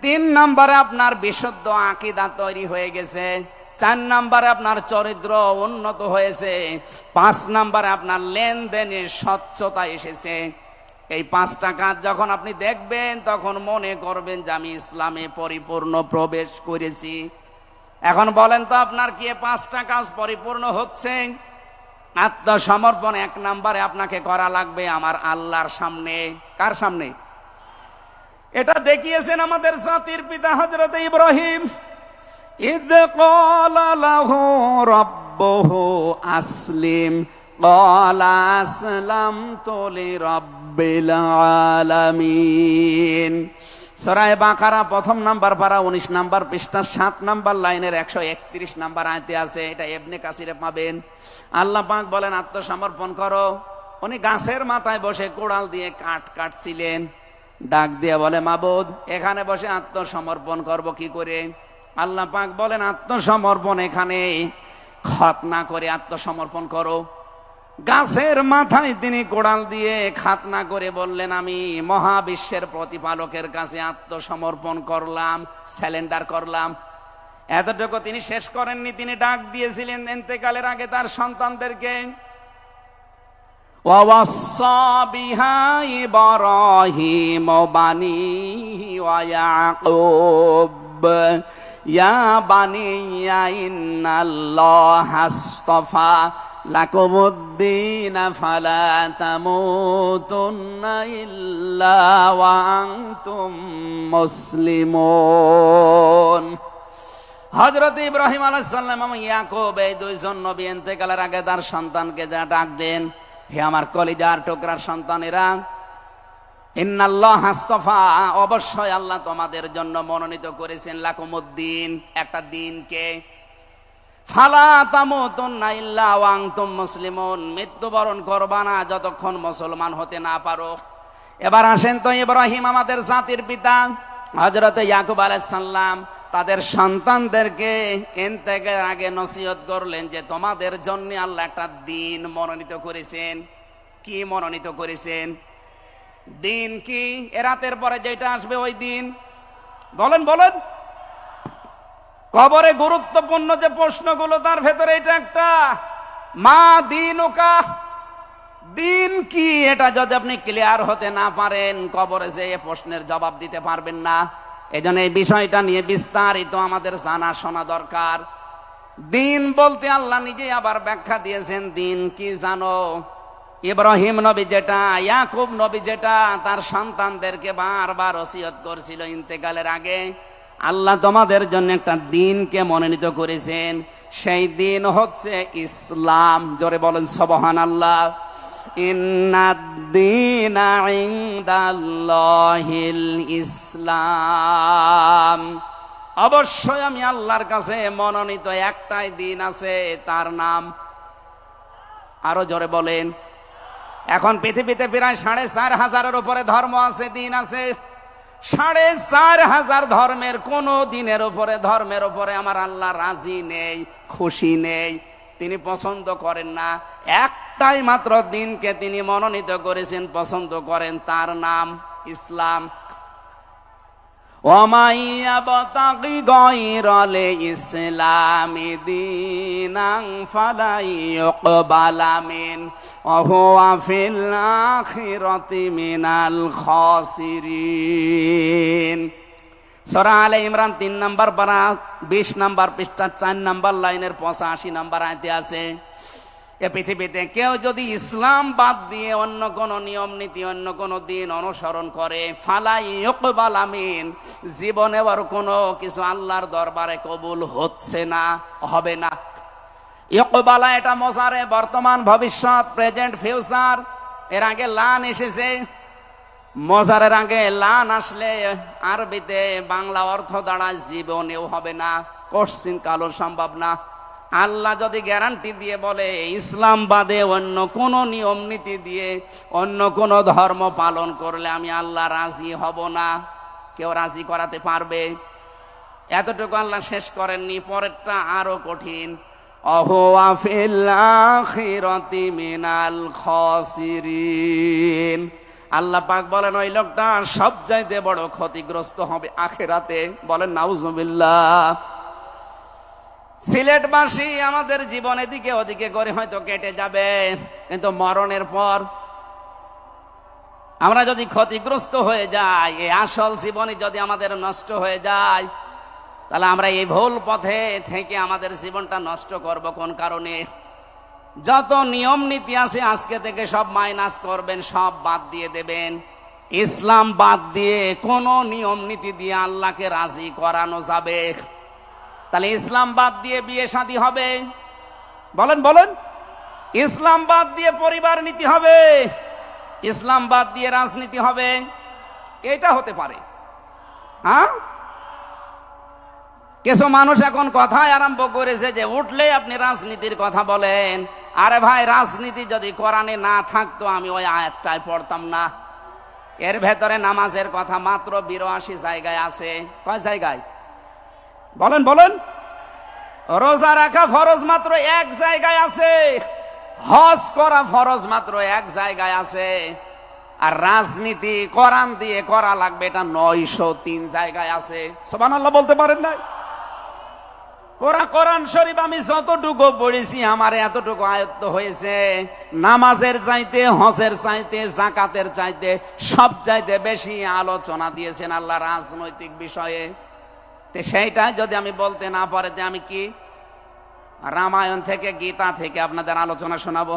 3 নম্বরে আপনার বিশুদ্ধ আকীদা তৈরি হয়ে গেছে, 4 নম্বরে আপনার চরিত্র উন্নত হয়েছে, 5 নম্বরে আপনার লেনদেনের স্বচ্ছতা এসেছে। এই 5টা কাজ যখন আপনি দেখবেন তখন মনে করবেন যে আমি ইসলামে পরিপূর্ণ প্রবেশ করেছি। এখন বলেন তো আপনার কি 5টা কাজ পরিপূর্ণ হচ্ছে? আত্মসমর্পণ 1 নম্বরে আপনাকে করা লাগবে আমার আল্লাহর সামনে। কার সামনে? এটা দেখিয়েছেন আমাদের জাতির পিতা হযরত ইব্রাহিম। ইয ক্বালা লাহু রাব্বুহু আসলিম ক্বালা আসলামতু লিরাব্বিল আলামিন। সূরা বাকারা 1 নম্বর পারা 19 নম্বর পৃষ্ঠা 7 নম্বর লাইনের 131 নম্বর আয়াতে আছে। এটা ইবনে কাসিরে পাবেন। আল্লাহ পাক বলেন আত্মসমর্পণ করো। উনি গাছের মাথায় বসে কোড়াল দিয়ে কাঠ কাটছিলেন, ডাক দিয়ে বলে মাবুদ এখানে বসে আত্মসমর্পণ করব কি করে? আল্লাহ পাক বলেন আত্মসমর্পণ এখানে খতনা করে আত্মসমর্পণ করো। গাছের মাথায় তিনি কোড়াল দিয়ে খাতনা করে বললেন আমি মহাবিশ্বের প্রতিপালকের কাছে আত্মসমর্পণ করলাম, স্যালেন্ডার করলাম। এতটুকু তিনি শেষ করেননি, তিনি ডাক দিয়েছিলেন ইন্তেকালের আগে তার সন্তানদেরকে, ওয়াসাা বিহা ইব্রাহিম বানিহি ওয়া ইয়াকুব ইয়া বানিয়া ইন্নাল্লাহা আসতাফা লাকুমুদ্দিন ফালা তামুতুন্না ইল্লা ওয়া আনতুম মুসলিমুন। হযরত ইব্রাহিম আলাইহিস সালাম এবং ইয়াকুব এই 2 জন নবী ইন্তেকালের আগে তার সন্তানকে ডাক দেন, হে আমার কলিজার টুকরার সন্তানেরা, ইন্নাল্লাহা আসতাফা, অবশ্যই আল্লাহ তোমাদের জন্য মনোনীত করেছেন লাকুমুদ্দিন, একটা দিনকে, ফালা তামুতুন্না ইল্লা ওয়া আনতুম মুসলিমুন, মৃত্যুবরণ করবা না যতক্ষণ মুসলমান হতে না পারো। এবার আসেন তো ইব্রাহিম আমাদের জাতির পিতা, হযরত ইয়াকুব আলাইহিস সালাম তাদের সন্তানদেরকে ইন্তেকালের আগে নসিহত করলেন যে তোমাদের জন্য আল্লাহ একটা দিন মনোনীত করেছেন। কি মনোনীত করেছেন? দিন কি? এ রাতের পরে যেটা আসবে ওই দিন। বলেন বলেন। কবরে গুরুত্বপূর্ণ যে প্রশ্নগুলো তার ভেতরে এটা একটা, মা দীনুকা, দিন কি? এটা যদি আপনি ক্লিয়ার হতে না পারেন কবরে যে প্রশ্নের জবাব দিতে পারবেন না। এজন্য এই বিষয়টা নিয়ে বিস্তারিত আমাদের জানা শোনা দরকার। দিন বলতে আল্লাহ নিজে আবার ব্যাখ্যা দিয়েছেন। দিন কি জানো? ইব্রাহিম নবী যেটা, ইয়াকুব নবী যেটা তার সন্তানদেরকে বারবার ওসিয়ত করছিল ইন্তেকালের আগে, আল্লাহ তোমাদের জন্য একটা দিনকে মনোনীত করেছেন। সেই দিন হচ্ছে ইসলাম। জোরে বলেন সুবহানাল্লাহ। ইন্নাদ-দীনা ইনদাল্লাহিল ইসলাম। অবশ্যই আমি আল্লাহর কাছে মনোনীত একটাই দিন আছে, তার নাম, আরো জোরে বলেন। এখন পৃথিবীতে প্রায় 4,500-এর উপরে ধর্ম আছে, দিন আছে। 4,500 ধর্মের কোন দিনের উপরে, ধর্মের উপরে আমার আল্লাহ রাজি নেই, খুশি নেই, তিনি পছন্দ করেন না। একটাই মাত্র দিনকে তিনি মনোনীত করেছেন, পছন্দ করেন, তার নাম ইসলাম। ওয়ামাই ইয়াবতাগি গায়রাল ইসলামি দীনান ফালা ইউকবালা মিন ওয়া হুয়া ফিল আখিরাতি মিনাল খাসিরিন। সূরা আলে ইমরান 3 নম্বর পারা 20 নম্বর পৃষ্ঠা 4 নম্বর লাইনের 85 নম্বর আয়াতে আছে, এ পৃথিবীতে কেউ যদি ইসলাম বাদ দিয়ে অন্য কোন নিয়ম নীতি, অন্য কোন দিন অনুসরণ করে, ফালাই ইউকবালা মিন, জীবনে আর কোনো কিছু আল্লাহর দরবারে কবুল হচ্ছে না, হবে না। ইউকবালা এটা মোজারে, বর্তমান, ভবিষ্যৎ, প্রেজেন্ট, ফিউচার। এর আগে লান এসেছে, মোজারের আগে লান আসলে আরবিতে বাংলা অর্থ দাঁড়ায় জীবনেও হবে না, কোশ্চিন কালো সম্ভব না। আল্লাহ যদি গ্যারান্টি দিয়ে বলে ইসলাম বাদে অন্য কোন নিয়ম নীতি দিয়ে অন্য কোন ধর্ম পালন করলে আমি আল্লাহ রাজি হব না, কেউ রাজি করাতে পারবে? এতটুকু আল্লাহ শেষ করেননি, পরেরটা আরো কঠিন। অহুয়া ফিল আখিরাতি মিনাল খাসিরিন। আল্লাহ পাক বলেন ওই লোকটা সবচাইতে বড় ক্ষতিগ্রস্ত হবে আখিরাতে। বলেন নাউজুবিল্লাহ। সিলেটবাসী আমাদের জীবন এদিকে ওদিকে করে হয়তো কেটে যাবে, কিন্তু মরণের পর আমরা যদি ক্ষতিগ্রস্ত হয়ে যাই, এই আসল জীবনে যদি আমাদের নষ্ট হয়ে যায়, তাহলে আমরা এই ভুল পথে থেকে আমাদের জীবনটা নষ্ট করব কোন কারণে? যত নিয়ম নীতি আছে আজকে থেকে সব মাইনাস করবেন, সব বাদ দিয়ে দেবেন। ইসলাম বাদ দিয়ে কোন নিয়ম নীতি দিয়ে আল্লাহকে রাজি করানো যাবে? তাহলে ইসলাম বাদ দিয়ে বিয়ে শাদী হবে? বলেন বলেন। ইসলাম বাদ দিয়ে পরিবার নীতি হবে? ইসলাম বাদ দিয়ে রাজনীতি হবে? এটা হতে পারে। হ্যাঁ, কিছু মানুষ এখন কথায় আরম্ভ করেছে যে উঠলে আপনি রাজনীতির কথা বলেন। আরে ভাই, রাজনীতি যদি কোরআনে না থাকতো আমি ওই আয়াতটাই পড়তাম না। এর ভেতরে নামাজের কথা মাত্র 82 জায়গায় আছে। কয় জায়গায়? বলেন বলেন। রোজা রাখা ফরজ মাত্র 1 জায়গায় আছে। হজ করা ফরজ মাত্র 1 জায়গায় আছে। আর রাজনীতি কোরআন দিয়ে করা লাগবে এটা 903 জায়গায় আছে। সুবহানাল্লাহ বলতে পারেন না? কোরআন শরীফ আমি যতটুকু পড়েছি আমার এতটুকু আয়ত্ত হয়েছে। নামাজের চাইতে, হজের চাইতে, যাকাতের চাইতে সব চাইতে বেশি আলোচনা দিয়েছেন আল্লাহ রাজনৈতিক বিষয়ে। সেইটা যদি আমি বলতে না পারে যে আমি কি রামায়ণ থেকে, গীতা থেকে আপনাদের আলোচনা শোনাবো?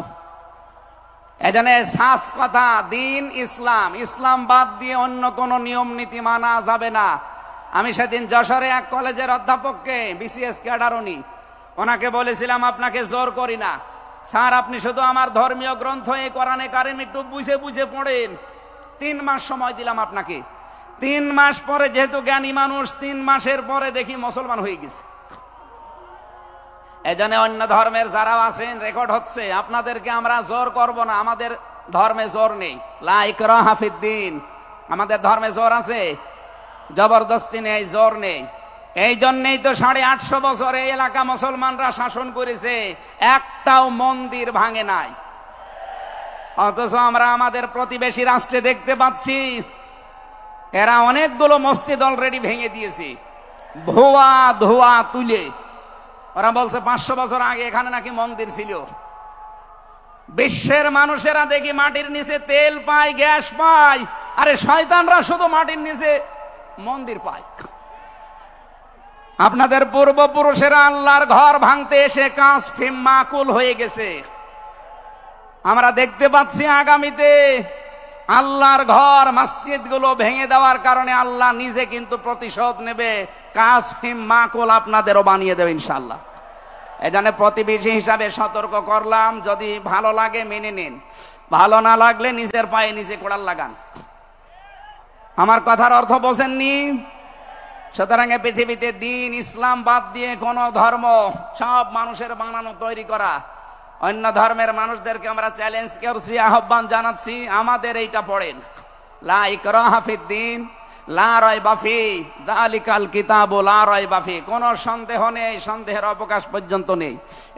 এজন্য সাফ কথা, দিন ইসলাম, ইসলাম বাদ দিয়ে অন্য কোন নিয়ম নীতি মানা যাবে না। আমি সেদিন যশোরে এক কলেজের অধ্যাপককে, বিসিএস ক্যাডার উনি, ওনাকে বলেছিলাম আপনাকে জোর করি না স্যার, আপনি শুধু আমার ধর্মীয় গ্রন্থ এই কোরআনে কারিম একটু বুঝে বুঝে পড়েন। 3 মাস সময় দিলাম আপনাকে। 3 মাস পরে, যেহেতু জ্ঞানী মানুষ, 3 মাসের পরে দেখি মুসলমান হয়ে গেছে। এজন্য অন্য ধর্মের যারা আছেন, রেকর্ড হচ্ছে, আপনাদেরকে আমরা জোর করব না। আমাদের ধর্মে জোর নেই, লা ইকরাহা ফিদ্দিন। আমাদের ধর্মে জোর আছে, জবরদস্তি নেই, জোর নেই। এই জন্যই তো 850 বছর এই এলাকা মুসলমানরা শাসন করেছে, একটাও মন্দির ভাঙে নাই। অথচ আমরা আমাদের প্রতিবেশী রাষ্ট্রে দেখতে পাচ্ছি এরা অনেকগুলো মসজিদ অলরেডি ভেঙে দিয়েছে, ধোয়া ধোয়া তুলে। ওরা বলছে 500 বছর আগে এখানে নাকি মন্দির ছিল। বিশ্বের মানুষেরা দেখি মাটির নিচে তেল পায়, গ্যাস পায়, আরে শয়তানরা শুধু মাটির নিচে মন্দির পায়। আপনাদের পূর্বপুরুষেরা আল্লাহর ঘর ভাঙতে এসে কাসফিম মাকুল হয়ে গেছে। আমরা দেখতে পাচ্ছি আগামীতে আল্লাহর ঘর মসজিদগুলো ভেঙে দেওয়ার কারণে আল্লাহ নিজে কিন্তু প্রতিশোধ নেবে। কাসফিম মাকুল আপনাদেরও বানিয়ে দেবে ইনশাআল্লাহ। এজন্য প্রতিবেশী হিসাবে সতর্ক করলাম, যদি ভালো লাগে মেনে নিন, ভালো না লাগলে নিজের পায়ে নিজে কোড়াল লাগান। আমার কথার অর্থ বোঝেননি? সুতরাং পৃথিবীতে দিন ইসলাম বাদ দিয়ে কোন ধর্ম সব মানুষের বানানো তৈরি করা। অন্য ধর্মের মানুষদেরকে আমরা চ্যালেঞ্জ করছি, আহ্বান জানাচ্ছি, আমাদের এইটা পড়েন, লা ইকরাহা ফিদ্দিন লা রাইবা ফি যালিকাল কিতাবু লা রাইবা ফি। কোনো সন্দেহ নেই, সন্দেহের অবকাশ পর্যন্ত নেই।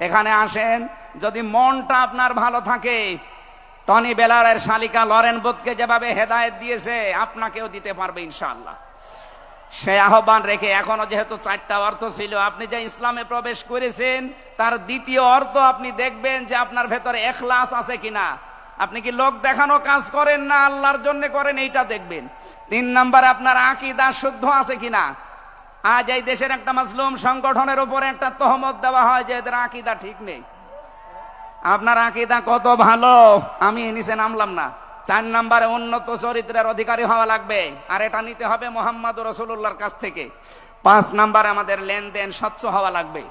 এখানে আসেন, যদি মনটা আপনার ভালো থাকে, টনি বেলারের শালিকা লরেন বুথকে যেভাবে হেদায়েত দিয়েছে আপনাকেও দিতে পারবে ইনশাআল্লাহ। সে আহ্বান রেখে, এখনো যেহেতু 4টা অর্থ ছিল, আপনি যে ইসলামে প্রবেশ করেছেন তার দ্বিতীয় অর্থ আপনি দেখবেন যে আপনার ভেতরে ইখলাস আছে কিনা। আপনি কি লোক দেখানো কাজ করেন না আল্লাহর জন্য করেন, এইটা দেখবেন। 3 নম্বরে আপনার আকীদা শুদ্ধ আছে কিনা। আজ এই দেশের একটা মাসলুম সংগঠনের উপরে একটা তহমত দেওয়া হয় যে এদের আকীদা ঠিক নেই। আপনার আকীদা কত ভালো, আমি নিচে নামলাম না। 4 নম্বরে উন্নত চরিত্রের অধিকারী হওয়া লাগবে, আর এটা নিতে হবে মুহাম্মদুর রাসূলুল্লাহর কাছ থেকে। 5 নম্বরে আমাদের লেনদেন স্বচ্ছ হওয়া লাগবে।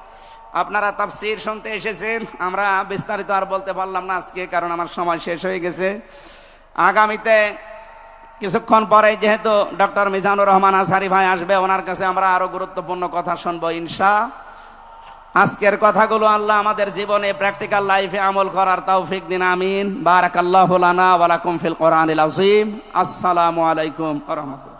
আপনারা তাফসীর শুনতে এসেছেন, আমরা বিস্তারিত আর বলতে পারলাম না আজকে, কারণ আমার সময় শেষ হয়ে গেছে। আগামীতে কিছুক্ষণ পরে যেহেতু ডক্টর মিজানুর রহমান আজহারি ভাই আসবে, ওনার কাছে আমরা আরো গুরুত্বপূর্ণ কথা শুনবো ইনশাআল্লাহ। আজকের কথাগুলো আল্লাহ আমাদের জীবনে প্র্যাকটিক্যাল লাইফে আমল করার তৌফিক দিন, আমিন। বারাকাল্লাহু লানা ওয়া লাকুম ফিল কোরআনিল আযীম। আসসালামু আলাইকুম ওয়া রাহমাতুল্লাহ।